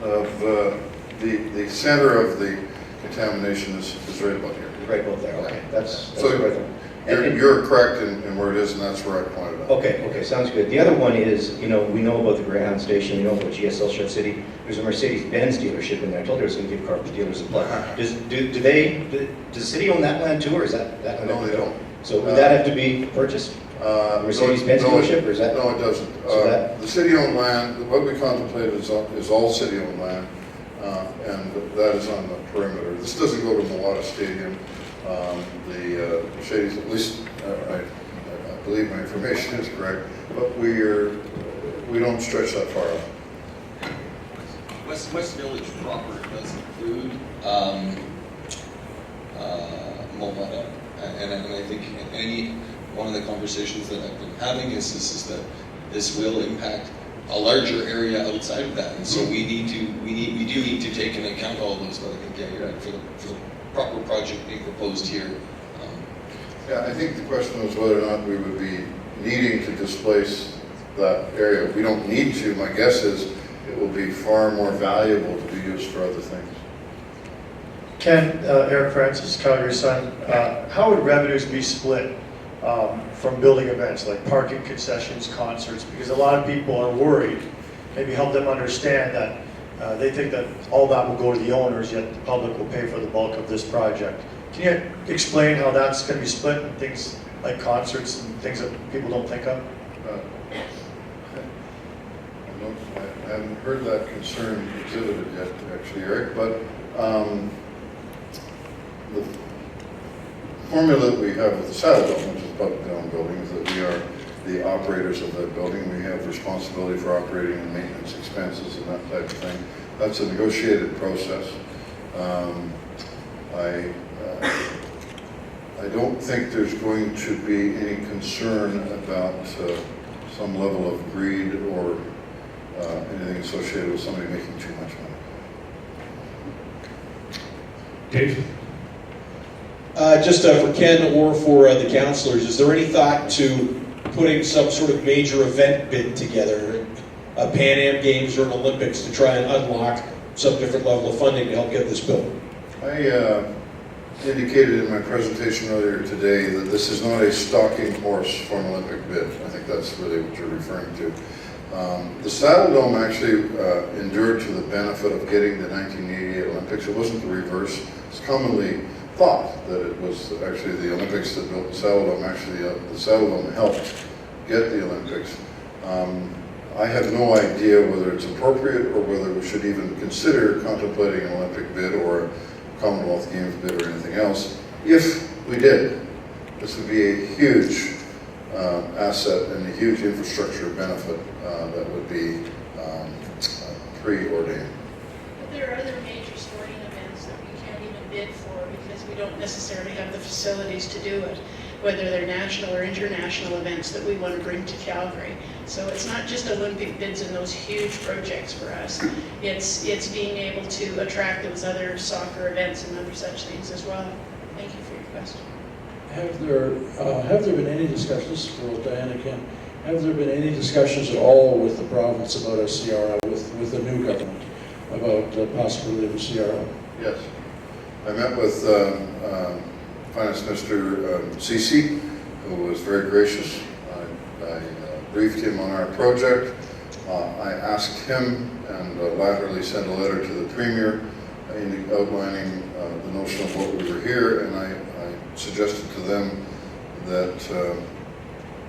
S6: of the center of the contamination is right about here.
S17: Right about there, okay. That's
S6: so
S17: what I thought.
S6: You're correct in where it is, and that's where I pointed out.
S17: Okay, sounds good. The other one is, we know about the Greyhound station, we know about GSL Shut City. There's a Mercedes-Benz dealership in there. I told her I was going to give car dealers a plug. Does the city own that land too, or is that land?
S6: No, they don't.
S17: So would that have to be purchased? Mercedes-Benz dealership, or is that?
S6: No, it doesn't. The city-owned land, what we contemplated is all city-owned land, and that is on the perimeter. This doesn't go to Milwaukee Stadium. The Mercedes, at least I believe my information is correct, but we don't stretch that far out.
S11: West Village proper does include Milwaukee, and I think one of the conversations that I've been having is that this will impact a larger area outside of that, and so we do need to take into account all those. But I think you're right, for the proper project being proposed here.
S6: Yeah, I think the question was whether or not we would be needing to displace that area. We don't need to. My guess is it will be far more valuable to be used for other things.
S18: Ken, Eric Francis, Calgary Sun, how would revenues be split from building events like parking concessions, concerts? Because a lot of people are worried. Maybe help them understand that they think that all that will go to the owners, yet the public will pay for the bulk of this project. Can you explain how that's going to be split in things like concerts and things that people don't think of?
S6: I haven't heard that concern exhibited yet, actually, Eric, but the formula that we have with the Saddle Dome, which is a publicly owned building, is that we are the operators of that building. We have responsibility for operating and maintenance expenses and that type of thing. That's a negotiated process. I don't think there's going to be any concern about some level of greed or anything associated with somebody making too much money.
S8: Dave?
S9: Just for Ken or for the councillors, is there any thought to putting some sort of major event bid together, a Pan Am Games or an Olympics, to try and unlock some different level of funding to help get this built?
S6: I indicated in my presentation earlier today that this is not a stalking horse for an Olympic bid. I think that's really what you're referring to. The Saddle Dome actually endured to the benefit of getting the 1988 Olympics. It wasn't the reverse. It's commonly thought that it was actually the Olympics that built the Saddle Dome. Actually, the Saddle Dome helped get the Olympics. I have no idea whether it's appropriate or whether we should even consider contemplating an Olympic bid or a Commonwealth Games bid or anything else. If we did, this would be a huge asset and a huge infrastructure benefit that would be preordained.
S10: But there are other major sporting events that we can't even bid for because we don't necessarily have the facilities to do it. whether they're national or international events that we want to bring to Calgary. So it's not just Olympic bids and those huge projects for us. It's being able to attract those other soccer events and other such things as well. Thank you for your question.
S1: Have there been any discussions, for Diana again, have there been any discussions at all with the province about a CRL, with the new government, about the possibility of a CRL?
S6: Yes. I met with Finance Minister Ceci, who was very gracious. I briefed him on our project. I asked him and laterally sent a letter to the Premier outlining the notion of what we were here, and I suggested to them that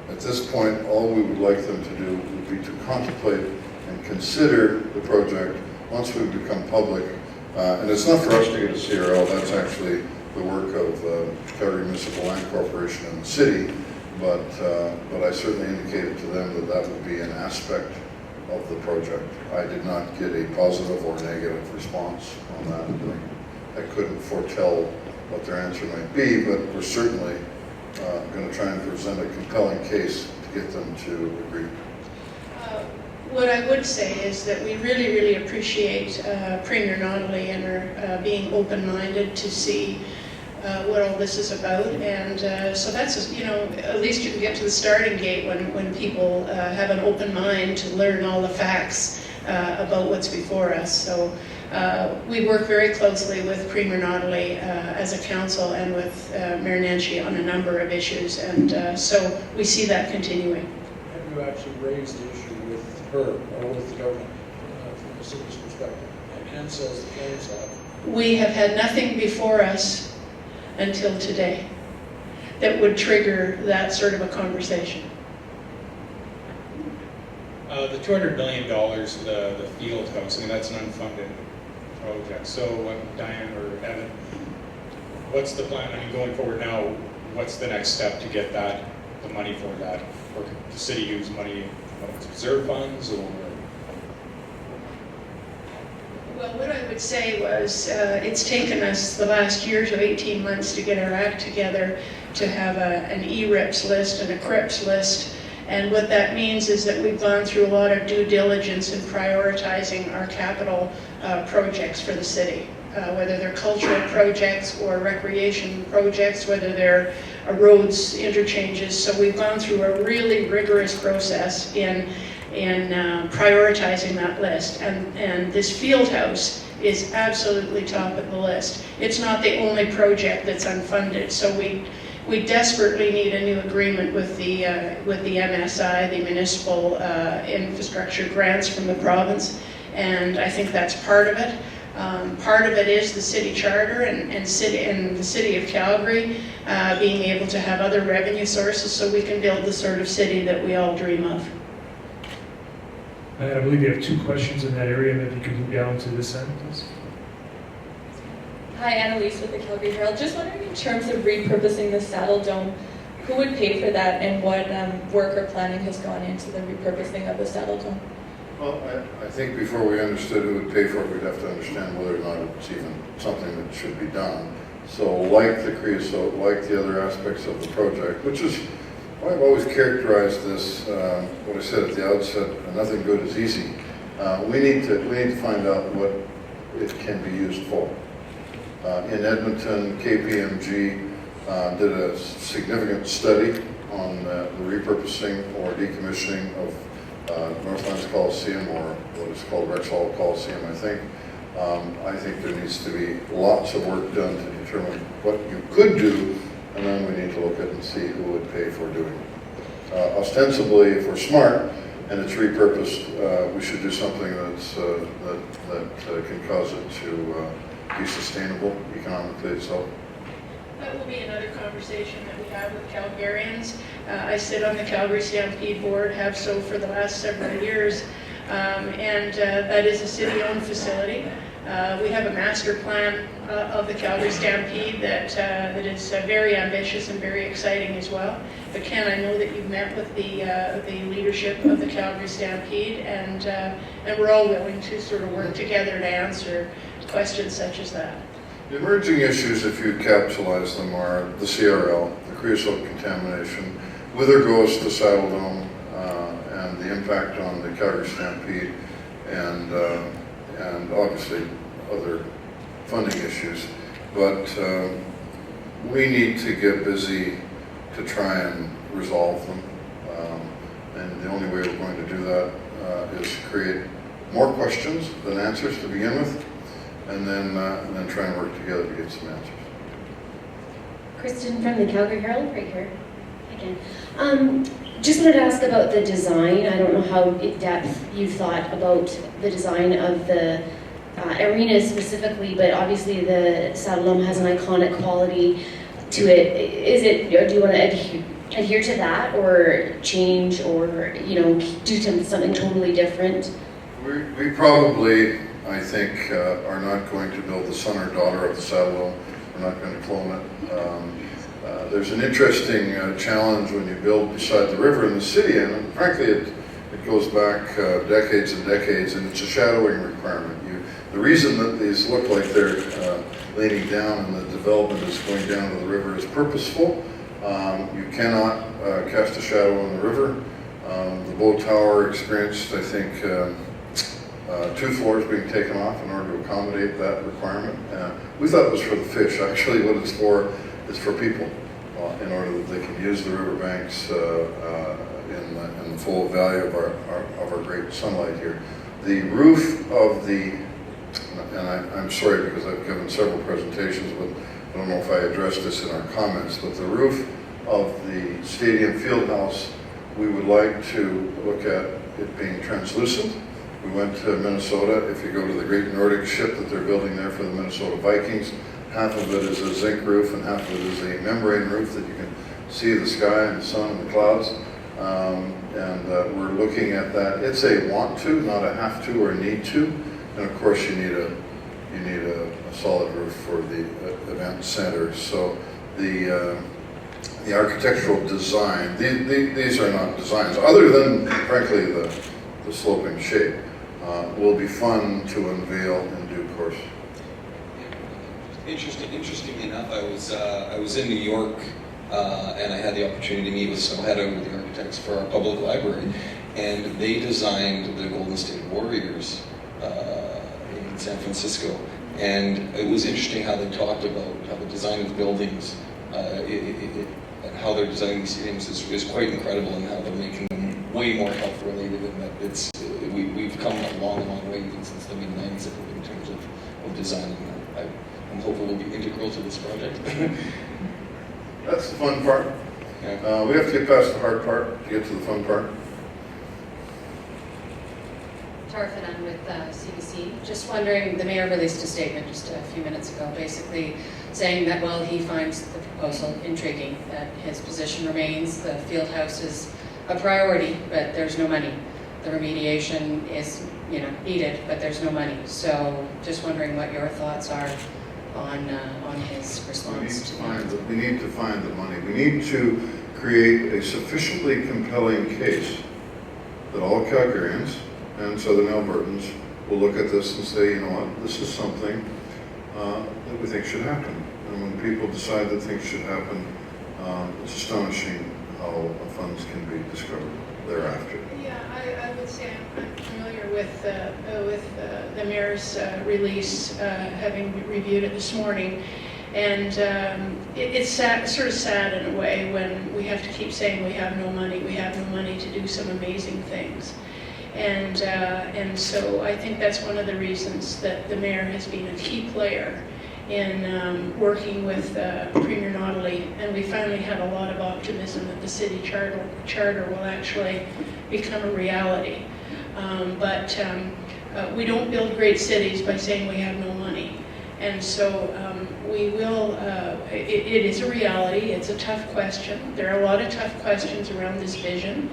S6: at this point all we would like them to do would be to contemplate and consider the project once we become public. And it's not for us to get a CRL, that's actually the work of Calgary Municipal Land Corporation and the city, but I certainly indicated to them that that would be an aspect of the project. I did not get a positive or negative response on that. I couldn't foretell what their answer might be, but we're certainly going to try and present a compelling case to get them to agree.
S10: What I would say is that we really, really appreciate Premier Notley and her being open-minded to see what all this is about, and so that's, you know, at least you can get to the starting gate when people have an open mind to learn all the facts about what's before us. So we work very closely with Premier Notley as a council and with Mayor Nancy on a number of issues, and so we see that continuing.
S1: Have you actually raised the issue with her or with the government from the city's perspective? And Ken says the Flames have.
S10: We have had nothing before us until today that would trigger that sort of a conversation.
S14: The $200 million, the Fieldhouse, I mean, that's an unfunded project. So Diane or Evan, what's the plan? I mean, going forward now, what's the next step to get the money for that? Or could the city use money from its reserve funds, or?
S10: Well, what I would say was it's taken us the last year to 18 months to get our act together, to have an ERIPS list and a CRIPS list. And what that means is that we've gone through a lot of due diligence in prioritizing our capital projects for the city, whether they're cultural projects or recreation projects, whether they're roads, interchanges. So we've gone through a really rigorous process in prioritizing that list, and this Fieldhouse is absolutely top of the list. It's not the only project that's unfunded, so we desperately need a new agreement with the MSI, the Municipal Infrastructure Grants from the province, and I think that's part of it. Part of it is the city charter and the city of Calgary being able to have other revenue sources so we can build the sort of city that we all dream of.
S8: I believe you have two questions in that area. Maybe you could move down to this end, please.
S19: Hi, Annalise with the Calgary Herald. Just wondering, in terms of repurposing the Saddle Dome, who would pay for that, and what work or planning has gone into the repurposing of the Saddle Dome?
S6: Well, I think before we understood who would pay for it, we'd have to understand whether or not it's even something that should be done. So like the creosote, like the other aspects of the project, which is why I've always characterized this, what I said at the outset, nothing good is easy. We need to find out what it can be used for. In Edmonton, KPMG did a significant study on the repurposing or decommissioning of Northlands Coliseum, or what is called Rexall Coliseum, I think. I think there needs to be lots of work done to determine what you could do, and then we need to look at and see who would pay for doing it. Ostensibly, if we're smart and it's repurposed, we should do something that can cause it to be sustainable economically itself.
S10: That will be another conversation that we have with Calgarians. I sit on the Calgary Stampede board, have so for the last several years, and that is a city-owned facility. We have a master plan of the Calgary Stampede that is very ambitious and very exciting as well. But Ken, I know that you've met with the leadership of the Calgary Stampede, and we're all willing to sort of work together to answer questions such as that.
S6: The emerging issues, if you capsulize them, are the CRL, the creosote contamination with or goes to Saddle Dome and the impact on the Calgary Stampede and obviously other funding issues. But we need to get busy to try and resolve them. And the only way we're going to do that is create more questions than answers to begin with, and then try and work together to get some answers.
S20: Kristen from the Calgary Herald, right here again. Just wanted to ask about the design. I don't know how in depth you thought about the design of the arena specifically, but obviously the Saddle Dome has an iconic quality to it. Is it, or do you want to adhere to that, or change, or do something totally different?
S6: We probably, I think, are not going to build the son or daughter of the Saddle Dome. We're not going to clone it. There's an interesting challenge when you build beside the river in the city, and frankly it goes back decades and decades, and it's a shadowing requirement. The reason that these look like they're leaning down and the development is going down to the river is purposeful. You cannot cast a shadow on the river. The boat tower experienced, I think, 2 floors being taken off in order to accommodate that requirement. We thought it was for the fish. Actually, what it's for is for people, in order that they can use the riverbanks in the full value of our great sunlight here. The roof of the, and I'm sorry because I've given several presentations, but I don't know if I addressed this in our comments, but the roof of the stadium Fieldhouse, we would like to look at it being translucent. We went to Minnesota. If you go to the Great Nordic ship that they're building there for the Minnesota Vikings, half of it is a zinc roof and half of it is a membrane roof that you can see the sky and the sun and the clouds. We're looking at that. It's a want to, not a have to or a need to. And of course you need a solid roof for the event center. So the architectural design, these are not designs, other than frankly the sloping shape, will be fun to unveil in due course.
S11: Interestingly enough, I was in New York and I had the opportunity to meet with Snowhead, with the architects for our public library, and they designed the Golden State Warriors in San Francisco. And it was interesting how they talked about how the design of buildings and how they're designing these stadiums is quite incredible, and how they're making them way more health related, and that we've come a long way even since the mid-90s in terms of designing that. I'm hopeful we'll be integral to this project.
S6: That's the fun part. Yeah. We have to get past the hard part to get to the fun part.
S21: Tarfin, I'm with CBC. Just wondering, the mayor released a statement just a few minutes ago, basically saying that while he finds the proposal intriguing, that his position remains the Fieldhouse is a priority, but there's no money. The remediation is, needed, but there's no money. So just wondering what your thoughts are on his response to that.
S6: We need to find the money. We need to create a sufficiently compelling case that all Calgarians and Southern Albertans will look at this and say, you know what, this is something that we think should happen. And when people decide that things should happen, it's astonishing how funds can be discovered thereafter.
S10: Yeah, I would say I'm familiar with the mayor's release, having reviewed it this morning. And it's sort of sad in a way when we have to keep saying we have no money to do some amazing things. And so I think that's one of the reasons that the mayor has been a key player in working with Premier Notley, and we finally have a lot of optimism that the city charter will actually become a reality. But we don't build great cities by saying we have no money. And so we will, it is a reality, it's a tough question. There are a lot of tough questions around this vision.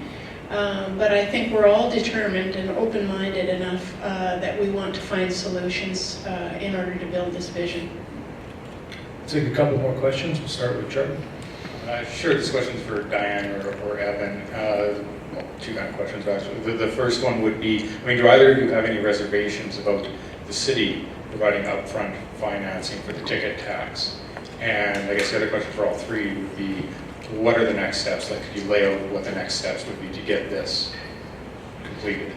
S10: But I think we're all determined and open-minded enough that we want to find solutions in order to build this vision.
S8: Take a couple more questions. We'll start with Charlie.
S14: Sure, this question's for Diane or Evan. Well, 2 kind of questions actually. The first one would be, do either of you have any reservations about the city providing upfront financing for the ticket tax? And I guess the other question for all 3 would be, what are the next steps? Like, could you lay out what the next steps would be to get this completed?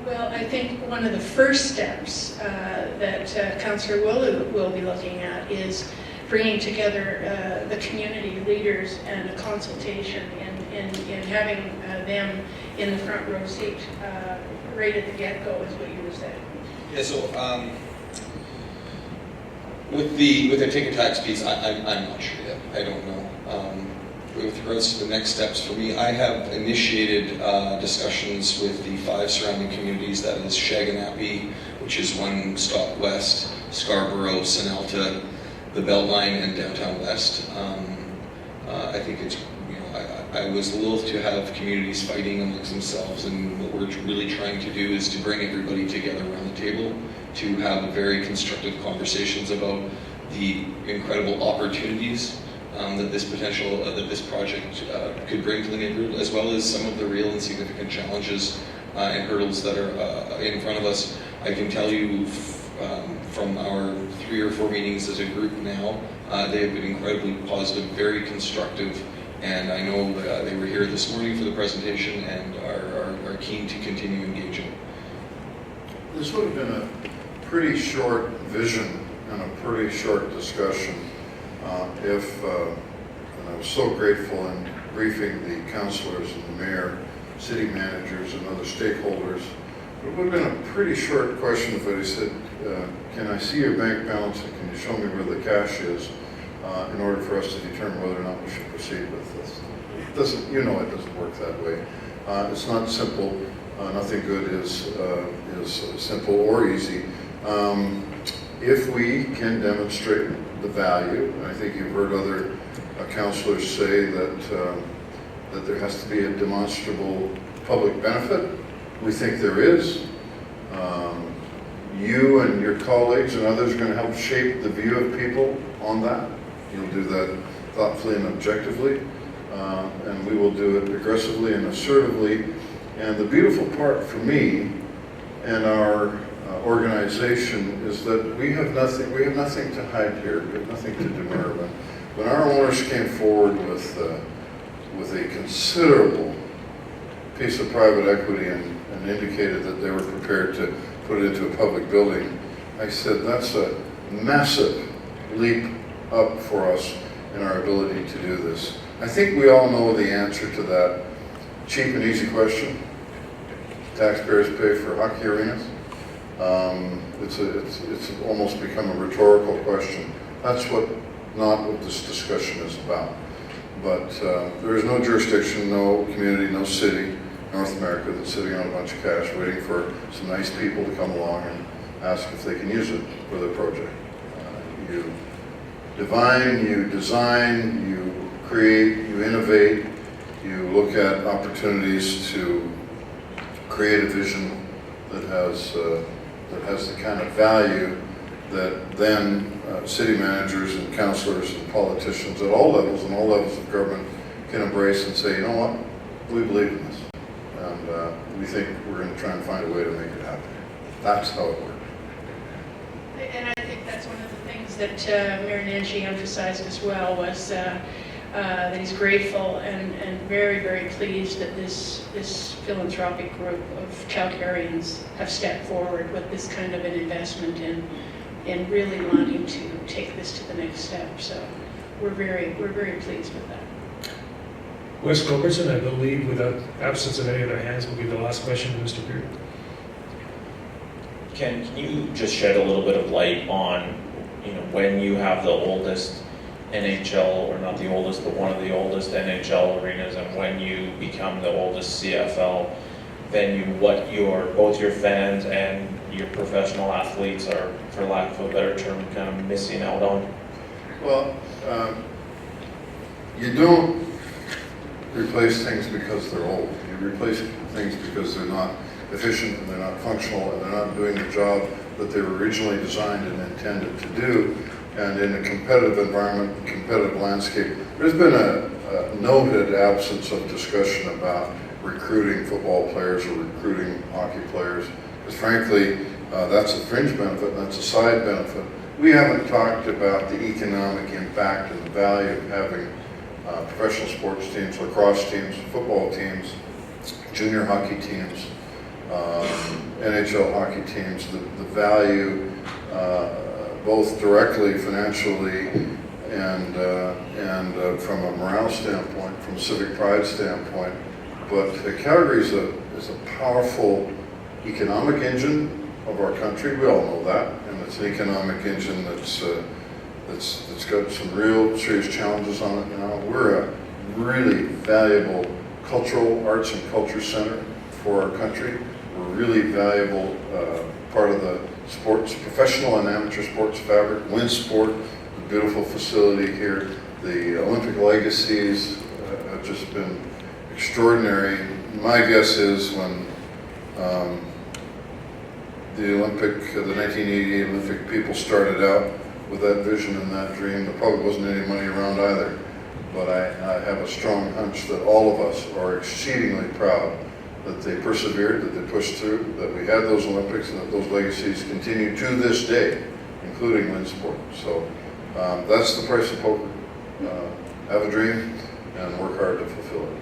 S10: Well, I think one of the first steps that Councillor will be looking at is bringing together the community leaders and a consultation and having them in the front row seat right at the get-go is what you were saying.
S11: Yeah, so with the ticket tax piece, I'm not sure yet. I don't know. With regards to the next steps for me, I have initiated discussions with the 5 surrounding communities, that is Shaganappi, which is one stop west, Scarborough, Sinalta, the Beltline, and Downtown West. I think it's, I was loath to have communities fighting amongst themselves, and what we're really trying to do is to bring everybody together around the table to have very constructive conversations about the incredible opportunities that this project could bring to the neighborhood, as well as some of the real and significant challenges and hurdles that are in front of us. I can tell you from our 3 or 4 meetings as a group now, they have been incredibly positive, very constructive, and I know they were here this morning for the presentation and are keen to continue engaging.
S6: This would have been a pretty short vision and a pretty short discussion and I was so grateful in briefing the councillors and the mayor, city managers and other stakeholders. It would have been a pretty short question if I said, can I see your bank balance and can you show me where the cash is in order for us to determine whether or not we should proceed with this. It doesn't, it doesn't work that way. It's not simple. Nothing good is simple or easy. If we can demonstrate the value, I think you've heard other councillors say that there has to be a demonstrable public benefit. We think there is. You and your colleagues and others are going to help shape the view of people on that. You'll do that thoughtfully and objectively, and we will do it aggressively and assertively. And the beautiful part for me and our organization is that we have nothing to hide here. We have nothing to demur. When our owners came forward with a considerable piece of private equity and indicated that they were prepared to put it into a public building, I said that's a massive leap up for us in our ability to do this. I think we all know the answer to that cheap and easy question. Taxpayers pay for hockey arenas. It's almost become a rhetorical question. That's not what this discussion is about. But there is no jurisdiction, no community, no city, North America, that's sitting on a bunch of cash waiting for some nice people to come along and ask if they can use it for their project. You divine, you design, you create, you innovate, you look at opportunities to create a vision that has the kind of value that then city managers and councillors and politicians at all levels and all levels of government can embrace and say, you know what, we believe in this. And we think we're going to try and find a way to make it happen. That's how it works.
S10: And I think that's one of the things that Mayor Nancy emphasized as well was that he's grateful and very, very pleased that this philanthropic group of Calgarians have stepped forward with this kind of an investment in really wanting to take this to the next step. So we're very pleased with that.
S8: Wes Robertson, I believe, without absence of any other hands, will be the last question to Mr. Beard.
S3: Can you just shed a little bit of light on, when you have the oldest NHL, or not the oldest, but one of the oldest NHL arenas, and when you become the oldest CFL venue, what both your fans and your professional athletes are, for lack of a better term, kind of missing out on?
S6: Well, you don't replace things because they're old. You replace things because they're not efficient and they're not functional and they're not doing the job that they were originally designed and intended to do. And in a competitive environment, competitive landscape, there's been a noted absence of discussion about recruiting football players or recruiting hockey players. Because frankly, that's a fringe benefit and that's a side benefit. We haven't talked about the economic impact and the value of having professional sports teams, lacrosse teams, football teams, junior hockey teams, NHL hockey teams, the value both directly financially and from a morale standpoint, from a civic pride standpoint. But Calgary is a powerful economic engine of our country. We all know that, and it's an economic engine that's got some real serious challenges on it now. We're a really valuable cultural arts and culture center for our country. We're a really valuable part of the sports, professional and amateur sports fabric. WinSport, the beautiful facility here. The Olympic legacies have just been extraordinary. My guess is when the 1988 Olympic people started out with that vision and that dream, there probably wasn't any money around either. But I have a strong hunch that all of us are exceedingly proud that they persevered, that they pushed through, that we had those Olympics, and that those legacies continue to this day, including WinSport. So that's the price of poker. Have a dream and work hard to fulfill it.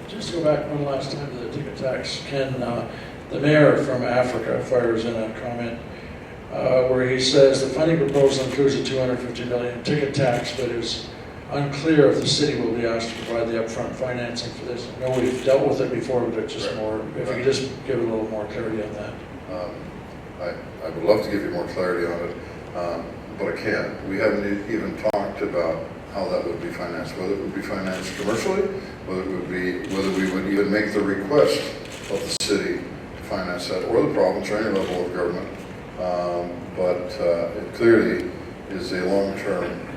S1: Just to go back one last time to the ticket tax, Ken, the mayor from Africa fires in a comment where he says the funding proposal includes a $250 million ticket tax, but is unclear if the city will be asked to provide the upfront financing for this. I know we've dealt with it before, but it's just more, if you could just give a little more clarity on that.
S6: I would love to give you more clarity on it, but I can't. We haven't even talked about how that would be financed, whether it would be financed commercially, whether we would even make the request of the city to finance that, or the province, or any level of government. But it clearly is a long-term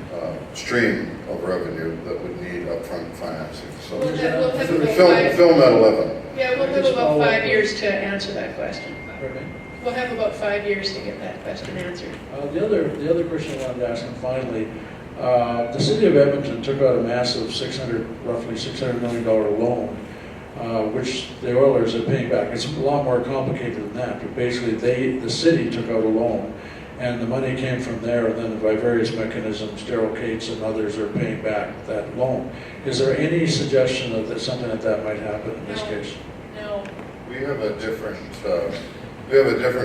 S6: stream of revenue that would need upfront financing. So
S10: We'll have about
S6: film at 11.
S10: Yeah, we'll have about 5 years to answer that question. We'll have about 5 years to get that question answered.
S1: The other question I wanted to ask, and finally, the city of Edmonton took out a massive roughly $600 million loan, which the Oilers are paying back. It's a lot more complicated than that, but basically the city took out a loan, and the money came from there, and then by various mechanisms, Daryl Cates and others are paying back that loan. Is there any suggestion that something like that might happen in this case?
S10: No.
S6: We have a different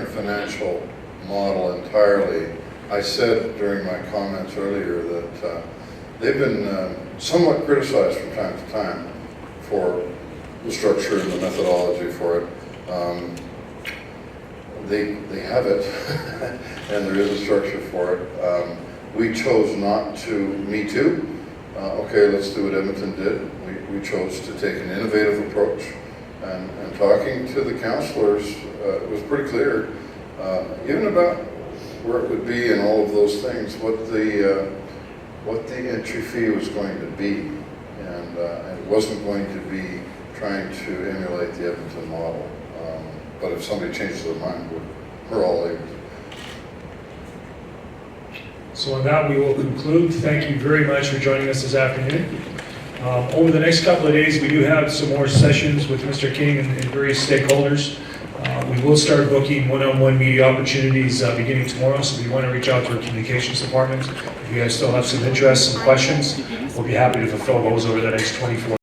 S6: financial model entirely. I said during my comments earlier that they've been somewhat criticized from time to time for the structure and the methodology for it. They have it, and there is a structure for it. We chose not to, me too. Okay, let's do what Edmonton did. We chose to take an innovative approach, and talking to the councillors, it was pretty clear, even about where it would be and all of those things, what the entry fee was going to be, and it wasn't going to be trying to emulate the Edmonton model. But if somebody changes their mind, we're all ears.
S8: So on that, we will conclude. Thank you very much for joining us this afternoon. Over the next couple of days, we do have some more sessions with Mr. King and various stakeholders. We will start booking one-on-one media opportunities beginning tomorrow, so if you want to reach out to our communications department, if you guys still have some interest and questions, we'll be happy to fulfill those over the next 24